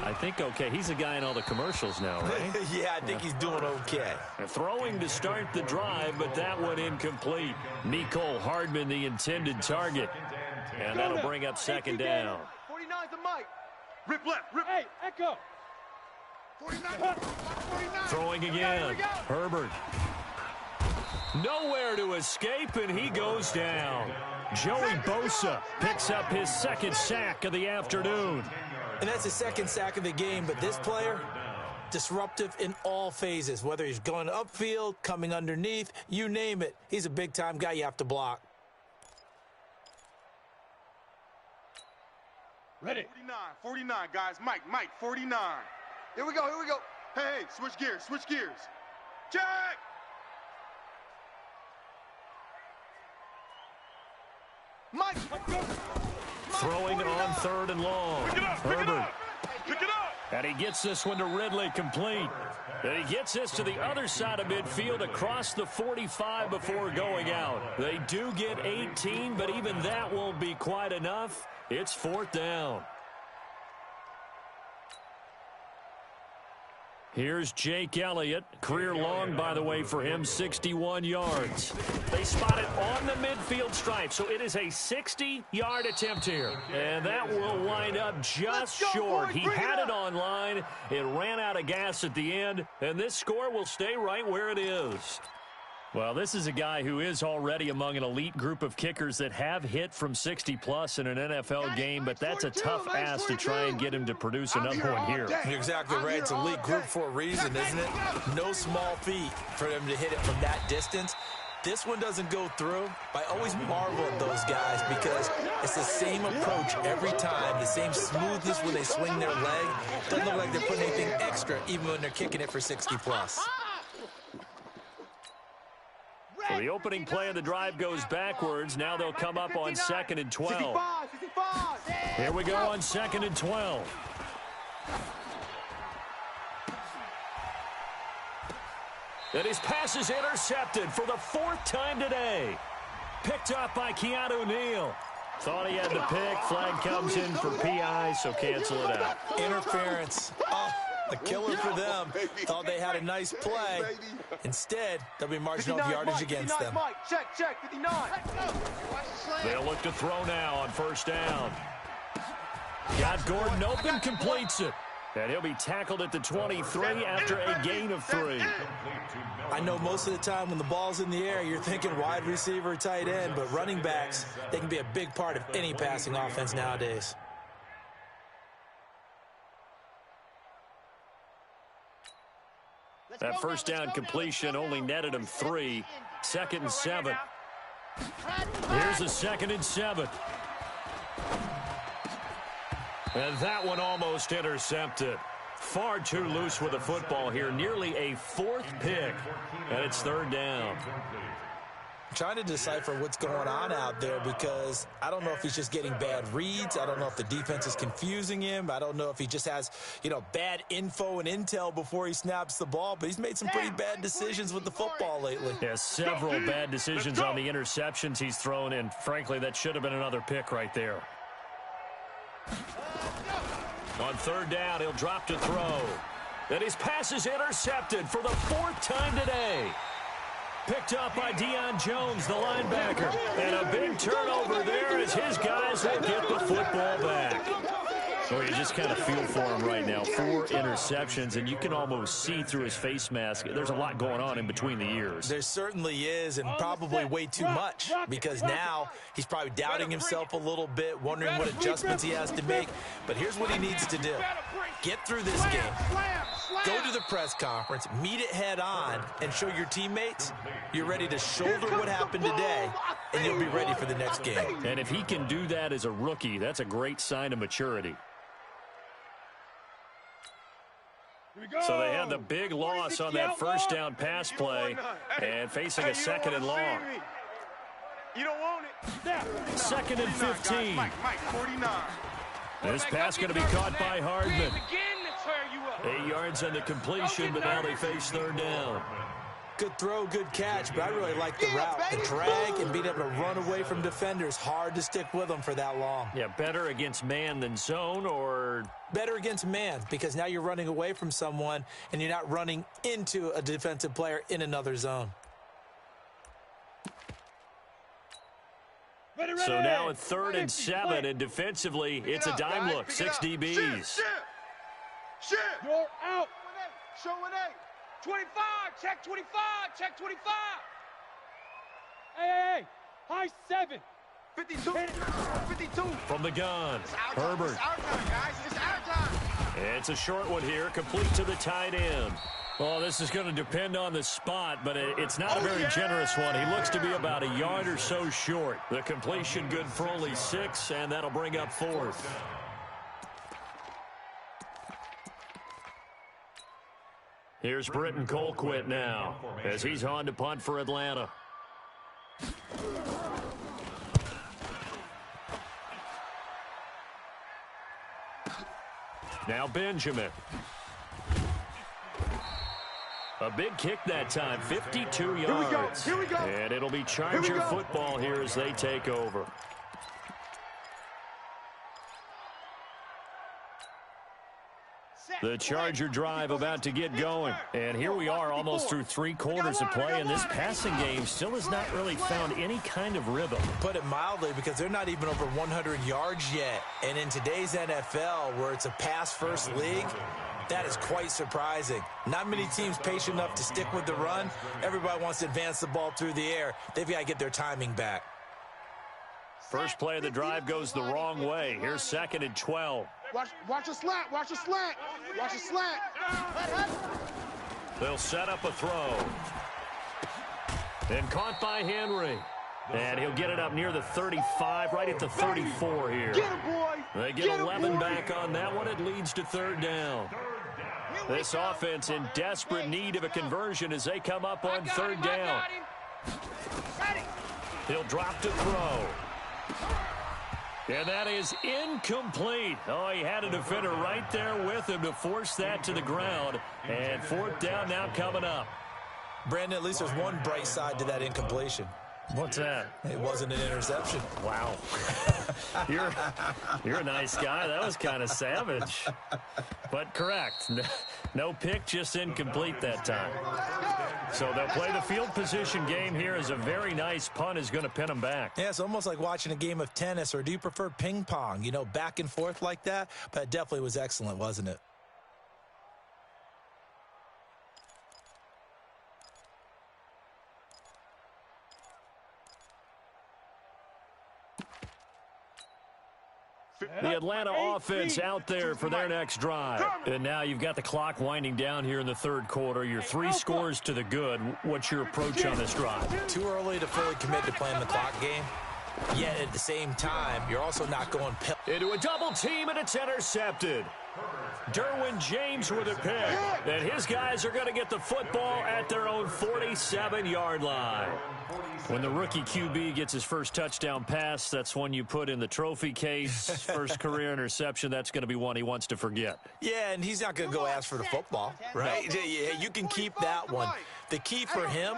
[SPEAKER 2] I think okay. He's a guy in all the commercials now, right?
[SPEAKER 5] Yeah, I think he's doing okay.
[SPEAKER 2] Throwing to start the drive, but that one incomplete. Mecole Hardman, the intended target. And that'll bring up second down.
[SPEAKER 3] 49's the mic.
[SPEAKER 4] Rip left. Rip.
[SPEAKER 3] Hey, echo.
[SPEAKER 4] 49.
[SPEAKER 2] Throwing again. Herbert. Nowhere to escape, and he goes down. Joey Bosa picks up his second sack of the afternoon.
[SPEAKER 5] And that's his second sack of the game, but this player, disruptive in all phases, whether he's going upfield, coming underneath, you name it. He's a big-time guy you have to block.
[SPEAKER 4] Ready. 49, guys. Mike, 49.
[SPEAKER 3] Here we go, here we go.
[SPEAKER 4] Hey, switch gears. Check.
[SPEAKER 3] Mike.
[SPEAKER 2] Throwing on third and long. Herbert.
[SPEAKER 4] Pick it up.
[SPEAKER 2] And he gets this one to Ridley complete. And he gets this to the other side of midfield across the 45 before going out. They do get 18, but even that won't be quite enough. It's fourth down. Here's Jake Elliott. Career long, by the way, for him, 61 yards. They spot it on the midfield stripe, so it is a 60-yard attempt here. And that will wind up just short. He had it on line. It ran out of gas at the end, and this score will stay right where it is. Well, this is a guy who is already among an elite group of kickers that have hit from 60-plus in an NFL game, but that's a tough ask to try and get him to produce another one here.
[SPEAKER 5] You're exactly right. It's a elite group for a reason, isn't it? No small feat for them to hit it from that distance. This one doesn't go through. I always marvel at those guys because it's the same approach every time, the same smoothness when they swing their leg. Doesn't look like they're putting anything extra even when they're kicking it for 60-plus.
[SPEAKER 2] So the opening play of the drive goes backwards. Now they'll come up on 2nd and 12. Here we go on 2nd and 12. And his pass is intercepted for the 4th time today. Picked up by Keanu Neal. Thought he had the pick. Flag comes in for PI, so cancel it out.
[SPEAKER 5] Interference. Oh, a killer for them. Thought they had a nice play. Instead, they'll be marginal yardage against them.
[SPEAKER 3] Check, 59.
[SPEAKER 2] They'll look to throw now on 1st down. Got Gordon open, completes it. And he'll be tackled at the 23 after a gain of 3.
[SPEAKER 5] I know most of the time when the ball's in the air, you're thinking wide receiver, tight end, but running backs, they can be a big part of any passing offense nowadays.
[SPEAKER 2] That 1st down completion only netted him 3. 2nd and 7. Here's a 2nd and 7. And that one almost intercepted. Far too loose with the football here. Nearly a 4th pick. And it's 3rd down.
[SPEAKER 5] I'm trying to decipher what's going on out there because I don't know if he's just getting bad reads. I don't know if the defense is confusing him. I don't know if he just has, bad info and intel before he snaps the ball. But he's made some pretty bad decisions with the football lately.
[SPEAKER 2] Yeah, several bad decisions on the interceptions he's thrown. And frankly, that should have been another pick right there. On 3rd down, he'll drop to throw. And his pass is intercepted for the 4th time today. Picked up by Deion Jones, the linebacker. And a big turnover there as his guys will get the football back. So you just kind of feel for him right now. 4 interceptions, and you can almost see through his face mask. There's a lot going on in between the ears.
[SPEAKER 5] There certainly is, and probably way too much, because now he's probably doubting himself a little bit, wondering what adjustments he has to make. But here's what he needs to do. Get through this game. Go to the press conference, meet it head on, and show your teammates you're ready to shoulder what happened today, and you'll be ready for the next game.
[SPEAKER 2] And if he can do that as a rookie, that's a great sign of maturity. So they had the big loss on that 1st down pass play and facing a 2nd and long.
[SPEAKER 4] You don't want it.
[SPEAKER 2] 2nd and 15.
[SPEAKER 4] Mike, 49.
[SPEAKER 2] This pass going to be caught by Hardman. 8 yards on the completion, but now they face 3rd down.
[SPEAKER 5] Good throw, good catch, but I really like the route. The drag and being able to run away from defenders. Hard to stick with them for that long.
[SPEAKER 2] Yeah, better against man than zone, or?
[SPEAKER 5] Better against man, because now you're running away from someone and you're not running into a defensive player in another zone.
[SPEAKER 2] So now at 3rd and 7, and defensively, it's a dime look. 6 DBs.
[SPEAKER 3] Shit! You're out! Show an 8. 25! Check 25! Check 25! Hey! High 7!
[SPEAKER 4] 52! 52!
[SPEAKER 2] From the gun, Herbert.
[SPEAKER 4] It's our time, guys. It's our time.
[SPEAKER 2] It's a short one here, complete to the tight end. Well, this is going to depend on the spot, but it's not a very generous one. He looks to be about a yard or so short. The completion good for only 6, and that'll bring up 4th. Here's Britton Colquitt now as he's on to punt for Atlanta. Now Benjamin. A big kick that time, 52 yards.
[SPEAKER 4] Here we go.
[SPEAKER 2] And it'll be Charger football here as they take over. The Charger drive about to get going. And here we are almost through 3 quarters of play, and this passing game still has not really found any kind of rhythm.
[SPEAKER 5] Put it mildly, because they're not even over 100 yards yet. And in today's NFL, where it's a pass-first league, that is quite surprising. Not many teams patient enough to stick with the run. Everybody wants to advance the ball through the air. They've got to get their timing back.
[SPEAKER 2] First play of the drive goes the wrong way. Here's 2nd and 12.
[SPEAKER 4] Watch a slant. Watch a slant. Watch a slant.
[SPEAKER 2] They'll set up a throw. And caught by Henry. And he'll get it up near the 35, right at the 34 here.
[SPEAKER 4] Get him, boy.
[SPEAKER 2] They get 11 back on that one. It leads to 3rd down. This offense in desperate need of a conversion as they come up on 3rd down. He'll drop to throw. And that is incomplete. Oh, he had a defender right there with him to force that to the ground. And 4th down now coming up.
[SPEAKER 5] Brandon, at least there's one bright side to that incompletion.
[SPEAKER 2] What's that?
[SPEAKER 5] It wasn't an interception.
[SPEAKER 2] Wow. You're a nice guy. That was kind of savage. But correct. No pick, just incomplete that time. So they'll play the field position game here as a very nice punt is going to pin them back.
[SPEAKER 5] Yeah, it's almost like watching a game of tennis, or do you prefer ping pong? You know, back and forth like that? But it definitely was excellent, wasn't it?
[SPEAKER 2] The Atlanta offense out there for their next drive. And now you've got the clock winding down here in the third quarter. You're 3 scores to the good. What's your approach on this drive?
[SPEAKER 5] Too early to fully commit to playing the clock game. Yet at the same time, you're also not going
[SPEAKER 2] into a double team, and it's intercepted. Derwin James with a pick. And his guys are going to get the football at their own 47-yard line. When the rookie QB gets his first touchdown pass, that's one you put in the trophy case. First career interception, that's going to be one he wants to forget.
[SPEAKER 5] Yeah, and he's not going to go ask for the football, right? Yeah, you can keep that one. The key for him,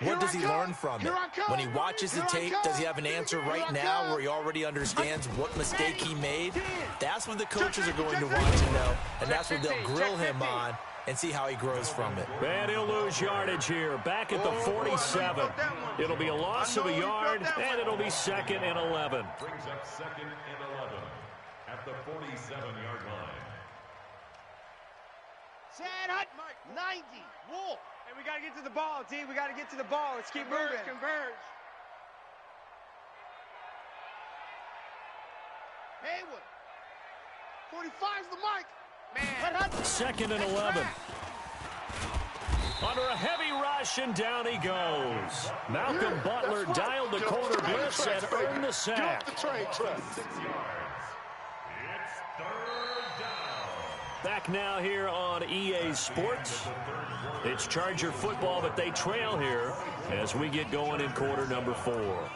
[SPEAKER 5] what does he learn from it? When he watches the tape, does he have an answer right now where he already understands what mistake he made? That's what the coaches are going to want to know, and that's what they'll grill him on and see how he grows from it.
[SPEAKER 2] And he'll lose yardage here, back at the 47. It'll be a loss of a yard, and it'll be 2nd and 11.
[SPEAKER 6] Brings up 2nd and 11 at the 47-yard line.
[SPEAKER 3] Chad Hut, 90, Wolf. Hey, we got to get to the ball, D. We got to get to the ball. Let's keep moving. Converge. Haywood. 45's the mic. Man.
[SPEAKER 2] 2nd and 11. Under a heavy rush, and down he goes. Malcolm Butler dialed the corner blitz and earned the sack.
[SPEAKER 6] 6 yards. It's 3rd down.
[SPEAKER 2] Back now here on EA Sports. It's Charger football, but they trail here as we get going in quarter number 4.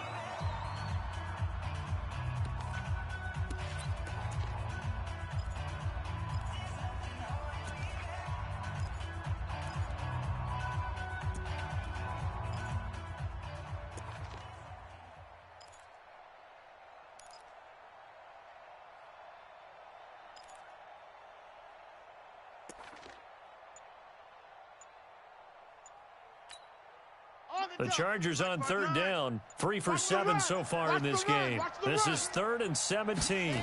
[SPEAKER 2] The Chargers on 3rd down, 3 for 7 so far in this game. This is 3rd and 17.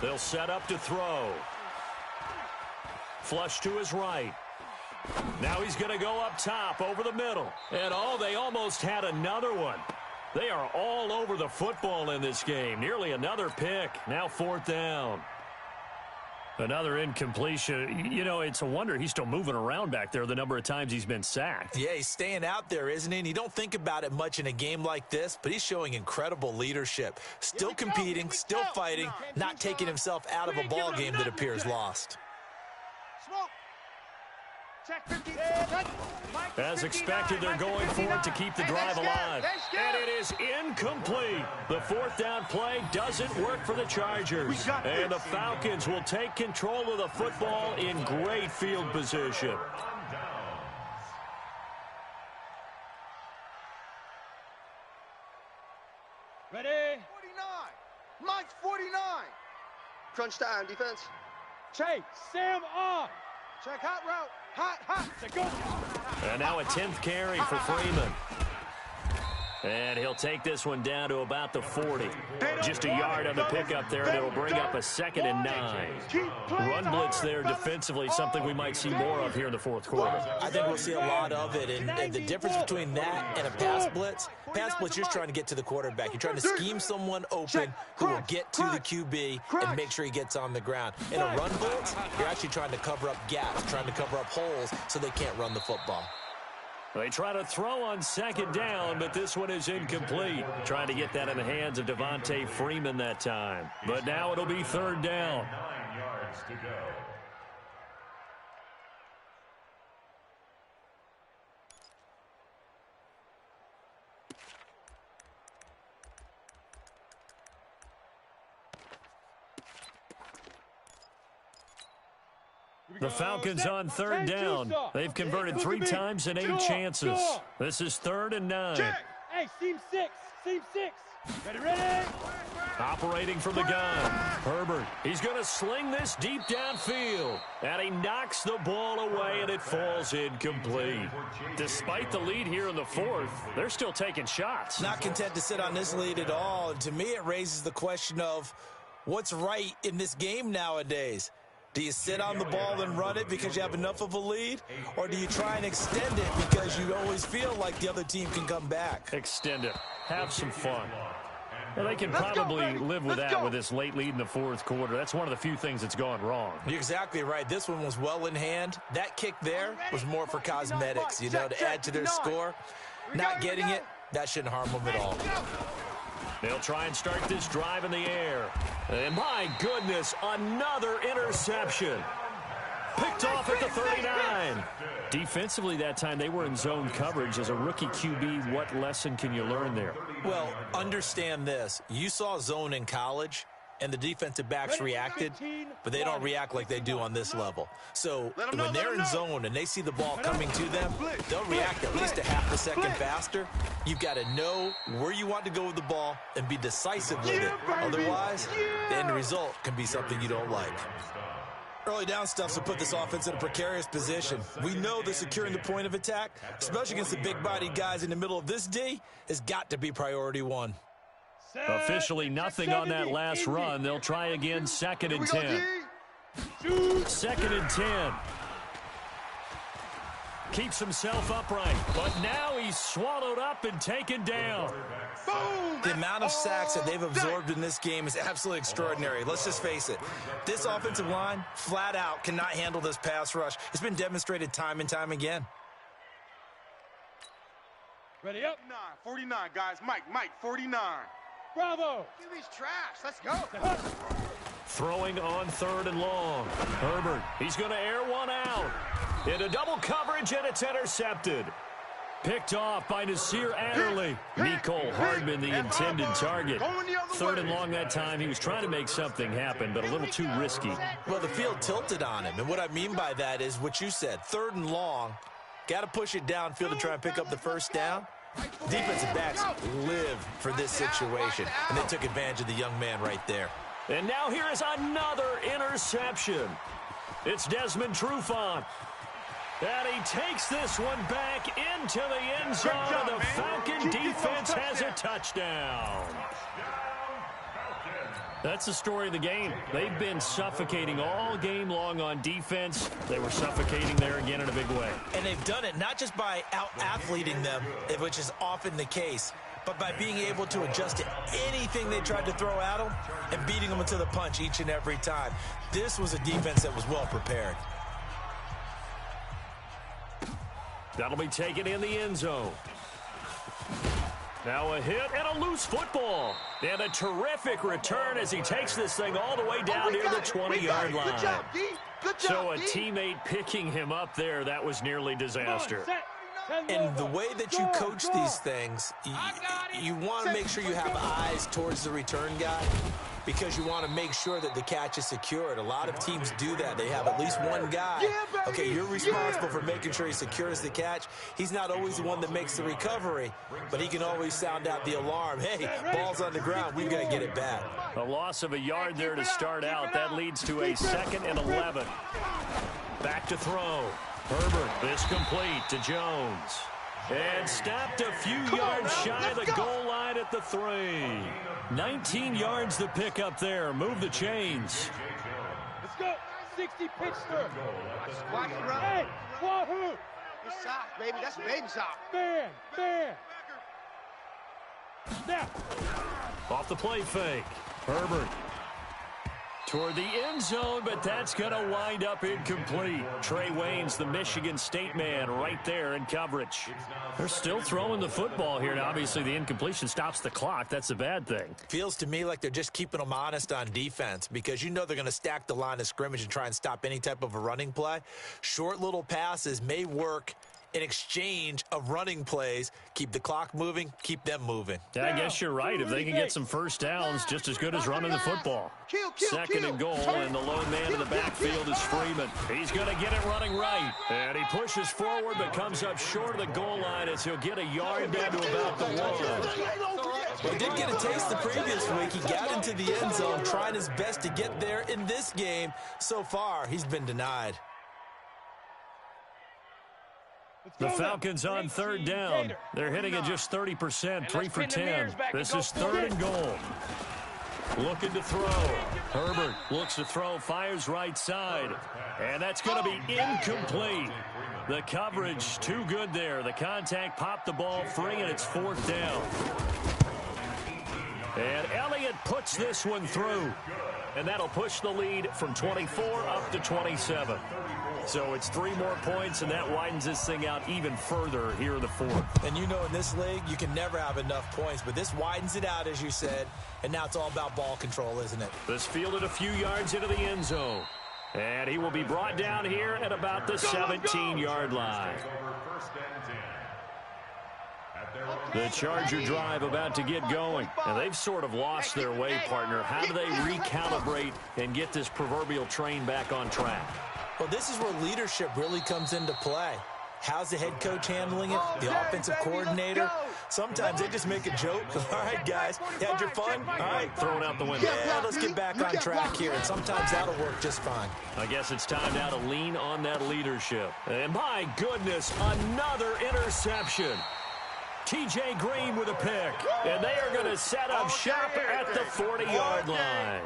[SPEAKER 2] They'll set up to throw. Flush to his right. Now he's going to go up top over the middle. And they almost had another one. They are all over the football in this game. Nearly another pick. Now 4th down. Another incompletion. You know, it's a wonder he's still moving around back there the number of times he's been sacked.
[SPEAKER 5] Yeah, he's staying out there, isn't he? And you don't think about it much in a game like this, but he's showing incredible leadership. Still competing, still fighting, not taking himself out of a ball game that appears lost.
[SPEAKER 2] As expected, they're going for it to keep the drive alive. And it is incomplete. The 4th down play doesn't work for the Chargers. And the Falcons will take control of the football in great field position.
[SPEAKER 3] Ready? 49. Mike's 49.
[SPEAKER 8] Crunch time, defense.
[SPEAKER 3] Chase, Sam on. Check hot route. Hot. Go.
[SPEAKER 2] And now a 10th carry for Freeman. And he'll take this one down to about the 40. Just a yard on the pickup there, and it'll bring up a 2nd and 9. Run blitz there defensively, something we might see more of here in the 4th quarter.
[SPEAKER 5] I think we'll see a lot of it, and the difference between that and a pass blitz, you're just trying to get to the quarterback. You're trying to scheme someone open who will get to the QB and make sure he gets on the ground. In a run blitz, you're actually trying to cover up gaps, trying to cover up holes so they can't run the football.
[SPEAKER 2] They try to throw on 2nd down, but this one is incomplete. Trying to get that in the hands of Devontae Freeman that time. But now it'll be 3rd down.
[SPEAKER 6] 9 yards to go.
[SPEAKER 2] The Falcons on third down. They've converted 3 times in 8 chances. This is 3rd and 9.
[SPEAKER 3] Hey, seam 6. Seam 6. Ready.
[SPEAKER 2] Operating from the gun. Herbert, he's going to sling this deep downfield. And he knocks the ball away, and it falls incomplete. Despite the lead here in the 4th, they're still taking shots.
[SPEAKER 5] Not content to sit on this lead at all. And to me, it raises the question of what's right in this game nowadays. Do you sit on the ball and run it because you have enough of a lead? Or do you try and extend it because you always feel like the other team can come back?
[SPEAKER 2] Extend it. Have some fun. Well, they can probably live with that with this late lead in the 4th quarter. That's one of the few things that's gone wrong.
[SPEAKER 5] You're exactly right. This one was well in hand. That kick there was more for cosmetics, you know, to add to their score. Not getting it, that shouldn't harm them at all.
[SPEAKER 2] They'll try and start this drive in the air. And my goodness, another interception. Picked off at the 39. Defensively that time, they were in zone coverage. As a rookie QB, what lesson can you learn there?
[SPEAKER 5] Well, understand this. You saw zone in college, and the defensive backs reacted, but they don't react like they do on this level. So when they're in zone and they see the ball coming to them, they'll react at least a half a second faster. You've got to know where you want to go with the ball and be decisive with it. Otherwise, the end result can be something you don't like. Early down stuff to put this offense in a precarious position. We know that securing the point of attack, especially against the big-bodied guys in the middle of this D, has got to be priority 1.
[SPEAKER 2] Officially nothing on that last run. They'll try again, 2nd and 10. 2nd and 10. Keeps himself upright, but now he's swallowed up and taken down.
[SPEAKER 3] Boom!
[SPEAKER 5] The amount of sacks that they've absorbed in this game is absolutely extraordinary. Let's just face it. This offensive line, flat out, cannot handle this pass rush. It's been demonstrated time and time again.
[SPEAKER 3] Ready up.
[SPEAKER 4] 49, guys. Mike, 49.
[SPEAKER 3] Bravo.
[SPEAKER 8] QB's trash. Let's go.
[SPEAKER 2] Throwing on 3rd and long. Herbert, he's going to air one out. Into double coverage, and it's intercepted. Picked off by Nasir Adderley. Nicole Hardman, the intended target. 3rd and long that time. He was trying to make something happen, but a little too risky.
[SPEAKER 5] Well, the field tilted on him, and what I mean by that is what you said. 3rd and long, got to push it downfield to try and pick up the first down. Defensive backs live for this situation, and they took advantage of the young man right there.
[SPEAKER 2] And now here is another interception. It's Desmond Trufant. And he takes this one back into the end zone, and the Falcon defense has a touchdown. That's the story of the game. They've been suffocating all game long on defense. They were suffocating there again in a big way.
[SPEAKER 5] And they've done it not just by out-athleting them, which is often the case, but by being able to adjust to anything they tried to throw at them and beating them to the punch each and every time. This was a defense that was well prepared.
[SPEAKER 2] That'll be taken in the end zone. Now a hit and a loose football. And a terrific return as he takes this thing all the way down near the 20-yard line.
[SPEAKER 8] Good job, D. Good job,
[SPEAKER 2] So a
[SPEAKER 8] D.
[SPEAKER 2] teammate picking him up there, that was nearly disaster.
[SPEAKER 5] And the way that you coach these things, you want to make sure you have eyes towards the return guy because you want to make sure that the catch is secured. A lot of teams do that. They have at least one guy. Okay, you're responsible for making sure he secures the catch. He's not always the one that makes the recovery, but he can always sound out the alarm. Hey, ball's on the ground. We've got to get it back.
[SPEAKER 2] A loss of a yard there to start out. That leads to a 2nd and 11. Back to throw. Herbert is complete to Jones. And stopped a few yards shy of the goal line at the 3. 19 yards to pick up there. Move the chains.
[SPEAKER 3] Let's go. 60 pitch through.
[SPEAKER 8] Watch it run.
[SPEAKER 3] Hey, wahoo.
[SPEAKER 8] Good sock, baby. That's baby sock.
[SPEAKER 3] Man. Snap.
[SPEAKER 2] Off the play fake. Herbert toward the end zone, but that's going to wind up incomplete. Trey Waynes, the Michigan State man, right there in coverage. They're still throwing the football here. Now, obviously, the incompletion stops the clock. That's a bad thing.
[SPEAKER 5] Feels to me like they're just keeping them honest on defense because you know they're going to stack the line of scrimmage and try and stop any type of a running play. Short little passes may work an exchange of running plays. Keep the clock moving, keep them moving.
[SPEAKER 2] Yeah, I guess you're right. If they can get some first downs, just as good as running the football. Second and goal, and the lone man in the backfield is Freeman. He's going to get it running right. And he pushes forward but comes up short of the goal line as he'll get a yard down to about the 1.
[SPEAKER 5] He did get a taste the previous week. He got into the end zone, trying his best to get there in this game. So far, he's been denied.
[SPEAKER 2] The Falcons on third down. They're hitting at just 30%, 3 for 10. This is third and goal. Looking to throw. Herbert looks to throw, fires right side. And that's going to be incomplete. The coverage too good there. The contact popped the ball free, and it's fourth down. And Elliott puts this one through. And that'll push the lead from 24 up to 27. So it's 3 more points, and that widens this thing out even further here in the fourth.
[SPEAKER 5] And you know in this league, you can never have enough points, but this widens it out, as you said, and now it's all about ball control, isn't it?
[SPEAKER 2] This fielded a few yards into the end zone. And he will be brought down here at about the 17-yard line. The Charger drive about to get going. And they've sort of lost their way, partner. How do they recalibrate and get this proverbial train back on track?
[SPEAKER 5] Well, this is where leadership really comes into play. How's the head coach handling it? The offensive coordinator? Sometimes they just make a joke. All right, guys, you had your fun? All right,
[SPEAKER 2] throw it out the window.
[SPEAKER 5] Yeah, let's get back on track here, and sometimes that'll work just fine.
[SPEAKER 2] I guess it's time now to lean on that leadership. And my goodness, another interception. T.J. Green with a pick, and they are going to set up shop at the 40-yard line.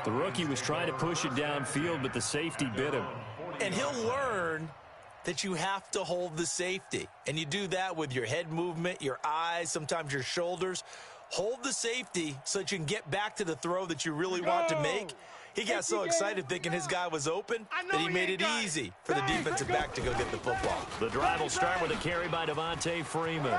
[SPEAKER 2] The rookie was trying to push it downfield, but the safety bit him.
[SPEAKER 5] And he'll learn that you have to hold the safety. And you do that with your head movement, your eyes, sometimes your shoulders. Hold the safety so that you can get back to the throw that you really want to make. He got so excited thinking his guy was open that he made it easy for the defensive back to go get the football.
[SPEAKER 2] The drive will start with a carry by Devontae Freeman.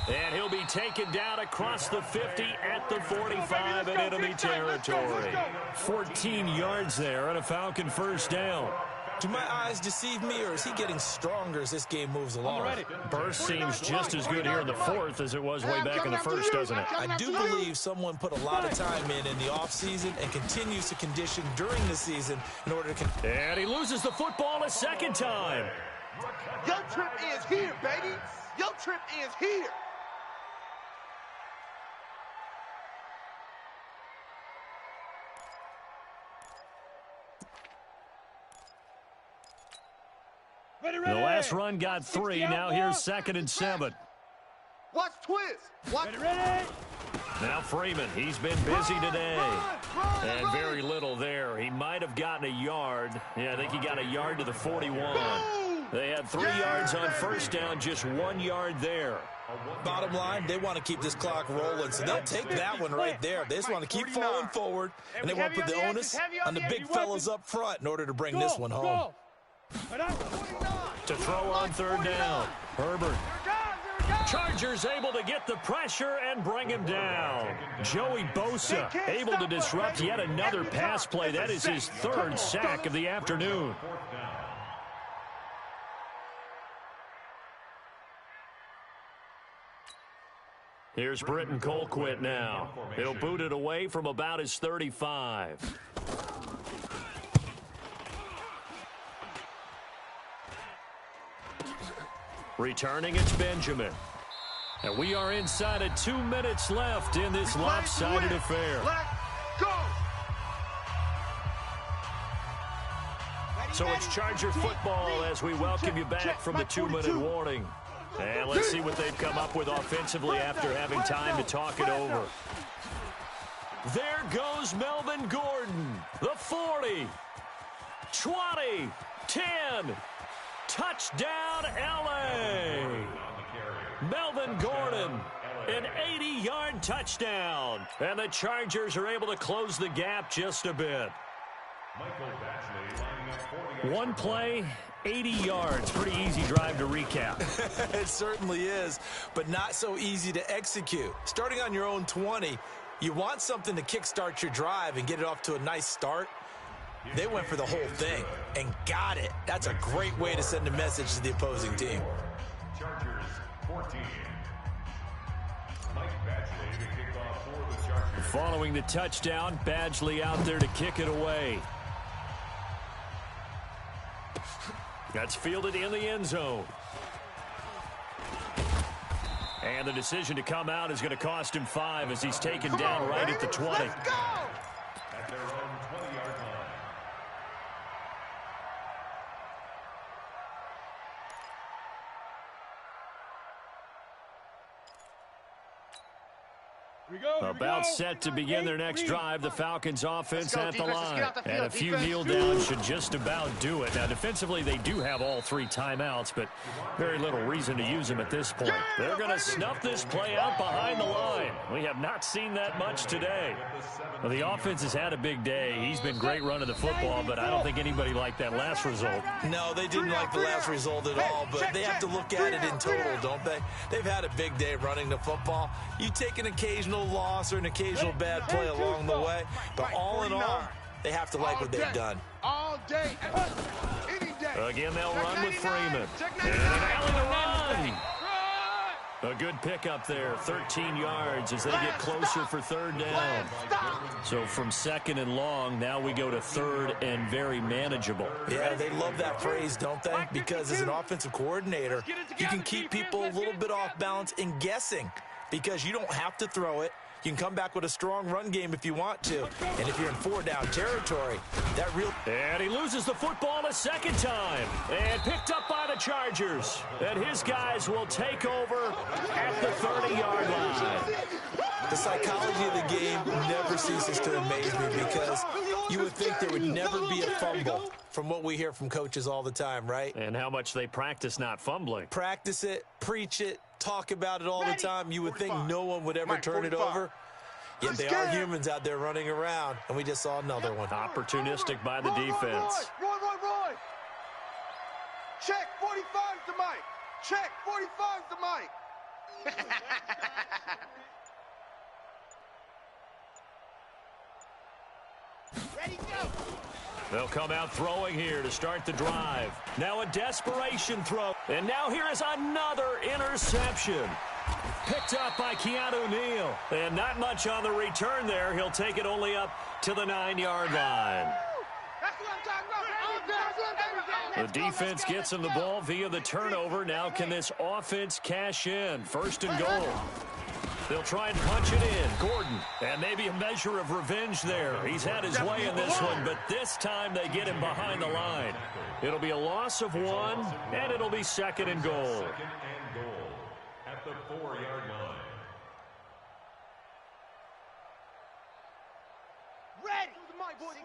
[SPEAKER 2] And he'll be taken down across the 50 at the 45 in enemy territory. 14 yards there on a Falcon first down.
[SPEAKER 5] Do my eyes deceive me, or is he getting stronger as this game moves along?
[SPEAKER 2] Burst seems just as good here in the fourth as it was way back in the first, doesn't it?
[SPEAKER 5] I do believe someone put a lot of time in the offseason and continues to condition during the season in order to...
[SPEAKER 2] And he loses the football a second time.
[SPEAKER 8] Your trip ends here, baby. Your trip ends here.
[SPEAKER 2] The last run got 3. Now here's 2nd and 7.
[SPEAKER 8] Watch twist. Watch.
[SPEAKER 3] Ready?
[SPEAKER 2] Now Freeman, he's been busy today. And very little there. He might have gotten a yard. Yeah, I think he got a yard to the 41. They had 3 yards on first down, just 1 yard there.
[SPEAKER 5] Bottom line, they want to keep this clock rolling, so they'll take that one right there. They just want to keep falling forward, and they want to put the onus on the big fellas up front in order to bring this one home.
[SPEAKER 2] To throw on third down, Herbert. Chargers able to get the pressure and bring him down. Joey Bosa able to disrupt yet another pass play. That is his 3rd sack of the afternoon. Here's Britton Colquitt now. He'll boot it away from about his 35. Returning, it's Benjamin. And we are inside of 2 minutes left in this lopsided affair. So it's Charger football as we welcome you back from the 2-minute warning. And let's see what they've come up with offensively after having time to talk it over. There goes Melvin Gordon. The 40, 20, 10. Touchdown, L.A. Melvin Gordon, an 80-yard touchdown. And the Chargers are able to close the gap just a bit. One play, 80 yards. Pretty easy drive to recap.
[SPEAKER 5] It certainly is, but not so easy to execute. Starting on your own 20, you want something to kickstart your drive and get it off to a nice start. They went for the whole thing and got it. That's a great way to send a message to the opposing team.
[SPEAKER 6] Chargers 14. Mike Badgley to kick off for the Chargers.
[SPEAKER 2] Following the touchdown, Badgley out there to kick it away. That's fielded in the end zone. And the decision to come out is going to cost him 5 as he's taken down right at the 20.
[SPEAKER 8] Let's go!
[SPEAKER 6] At their own 20-yard line.
[SPEAKER 2] About set to begin their next drive. The Falcons offense at the line. And a few kneel downs should just about do it. Now, defensively, they do have all 3 timeouts, but very little reason to use them at this point. They're going to snuff this play out behind the line. We have not seen that much today. Well, the offense has had a big day. He's been great running the football, but I don't think anybody liked that last result.
[SPEAKER 5] No, they didn't like the last result at all, but they have to look at it in total, don't they? They've had a big day running the football. You take an occasional loss or an occasional bad play along the way, but all in all, they have to like what they've done.
[SPEAKER 8] All day, any day.
[SPEAKER 2] Again, they'll run with Freeman. And an alley run. A good pickup there, 13 yards as they get closer for 3rd down. So from 2nd and long, now we go to 3rd and very manageable.
[SPEAKER 5] Yeah, they love that phrase, don't they? Because as an offensive coordinator, you can keep people a little bit off balance and guessing because you don't have to throw it. You can come back with a strong run game if you want to. And if you're in 4-down territory, that real...
[SPEAKER 2] And he loses the football a 2nd time. And picked up by the Chargers. And his guys will take over at the 30-yard line.
[SPEAKER 5] The psychology of the game never ceases to amaze me because you would think there would never be a fumble from what we hear from coaches all the time, right?
[SPEAKER 2] And how much they practice not fumbling.
[SPEAKER 5] Practice it, preach it, talk about it all the time. You would think no one would ever turn it over. Yet they are humans out there running around, and we just saw another one.
[SPEAKER 2] Opportunistic by the defense.
[SPEAKER 8] Roy. Check, 45's the mic. Check, 45's the mic.
[SPEAKER 3] Ready, go.
[SPEAKER 2] They'll come out throwing here to start the drive. Now a desperation throw. And now here is another interception. Picked up by Keanu Neal. And not much on the return there. He'll take it only up to the 9-yard line. The defense gets him the ball via the turnover. Now can this offense cash in? 1st and goal. They'll try and punch it in. Gordon. And maybe a measure of revenge there. He's had his way in this one, but this time they get him behind the line. It'll be a loss of 1, and it'll be 2nd and goal.
[SPEAKER 6] 2nd and goal at the 4-yard line.
[SPEAKER 3] Ready.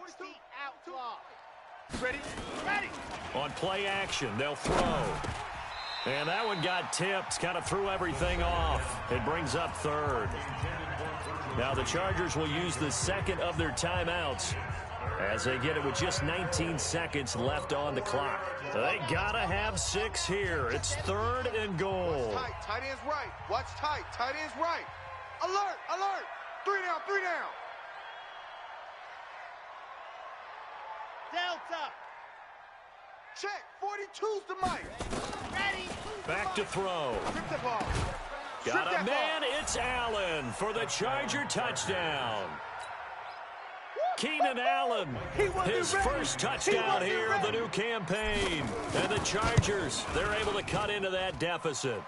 [SPEAKER 3] 60 out block.
[SPEAKER 8] Ready?
[SPEAKER 2] On play action, they'll throw. And that one got tipped, kind of threw everything off. It brings up 3rd. Now the Chargers will use the 2nd of their timeouts as they get it with just 19 seconds left on the clock. They gotta have 6 here. It's 3rd and goal.
[SPEAKER 8] Tight end's right. Watch tight. Tight end's right. Alert. 3 down.
[SPEAKER 3] Delta.
[SPEAKER 8] Check, 42's the mic.
[SPEAKER 3] Ready.
[SPEAKER 2] Back to throw.
[SPEAKER 8] Strip the ball.
[SPEAKER 2] Got a man. It's Allen for the Charger touchdown. Keenan Allen, his first touchdown here of the new campaign. And the Chargers, they're able to cut into that deficit.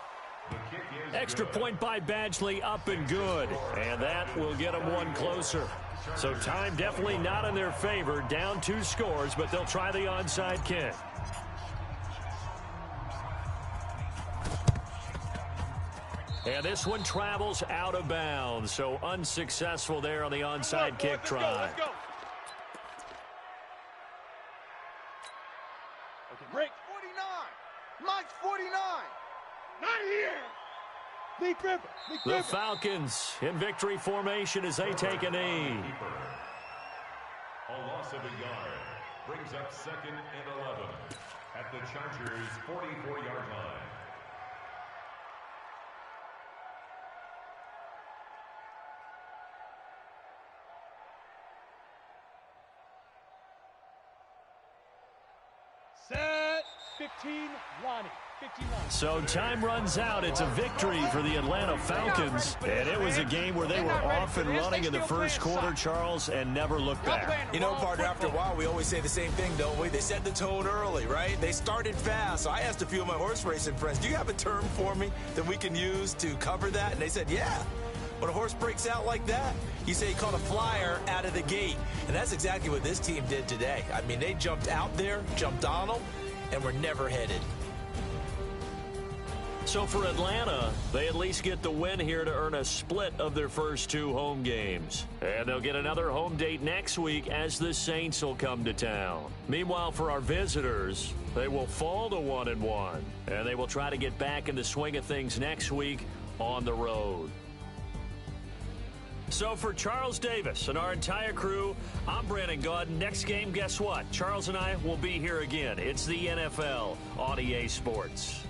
[SPEAKER 2] Extra point by Badgley, up and good. And that will get them 1 closer. So time definitely not in their favor. Down 2 scores, but they'll try the onside kick. And this one travels out of bounds, so unsuccessful there on the onside kick try.
[SPEAKER 3] Let's go.
[SPEAKER 8] Okay, break. 49. Mike's 49.
[SPEAKER 3] Not here.
[SPEAKER 8] Lee Griffin.
[SPEAKER 2] The Falcons in victory formation as they take a knee.
[SPEAKER 6] A loss of a yard brings up 2nd and 11 at the Chargers' 44-yard line.
[SPEAKER 3] Set. 15, Ronnie. 15, Ronnie.
[SPEAKER 2] So time runs out. It's a victory for the Atlanta Falcons. And it was a game where they were off and running in the first quarter, Charles, and never looked back.
[SPEAKER 5] You know, partner, after a while, we always say the same thing, don't we? They set the tone early, right? They started fast. So I asked a few of my horse racing friends, do you have a term for me that we can use to cover that? And they said, yeah. When a horse breaks out like that, you say he caught a flyer out of the gate. And that's exactly what this team did today. I mean, they jumped out there, jumped on them, and were never headed.
[SPEAKER 2] So for Atlanta, they at least get the win here to earn a split of their first 2 home games. And they'll get another home date next week as the Saints will come to town. Meanwhile, for our visitors, they will fall to 1-1. And they will try to get back in the swing of things next week on the road. So for Charles Davis and our entire crew, I'm Brandon Gaudin. Next game, guess what? Charles and I will be here again. It's the NFL on EA Sports.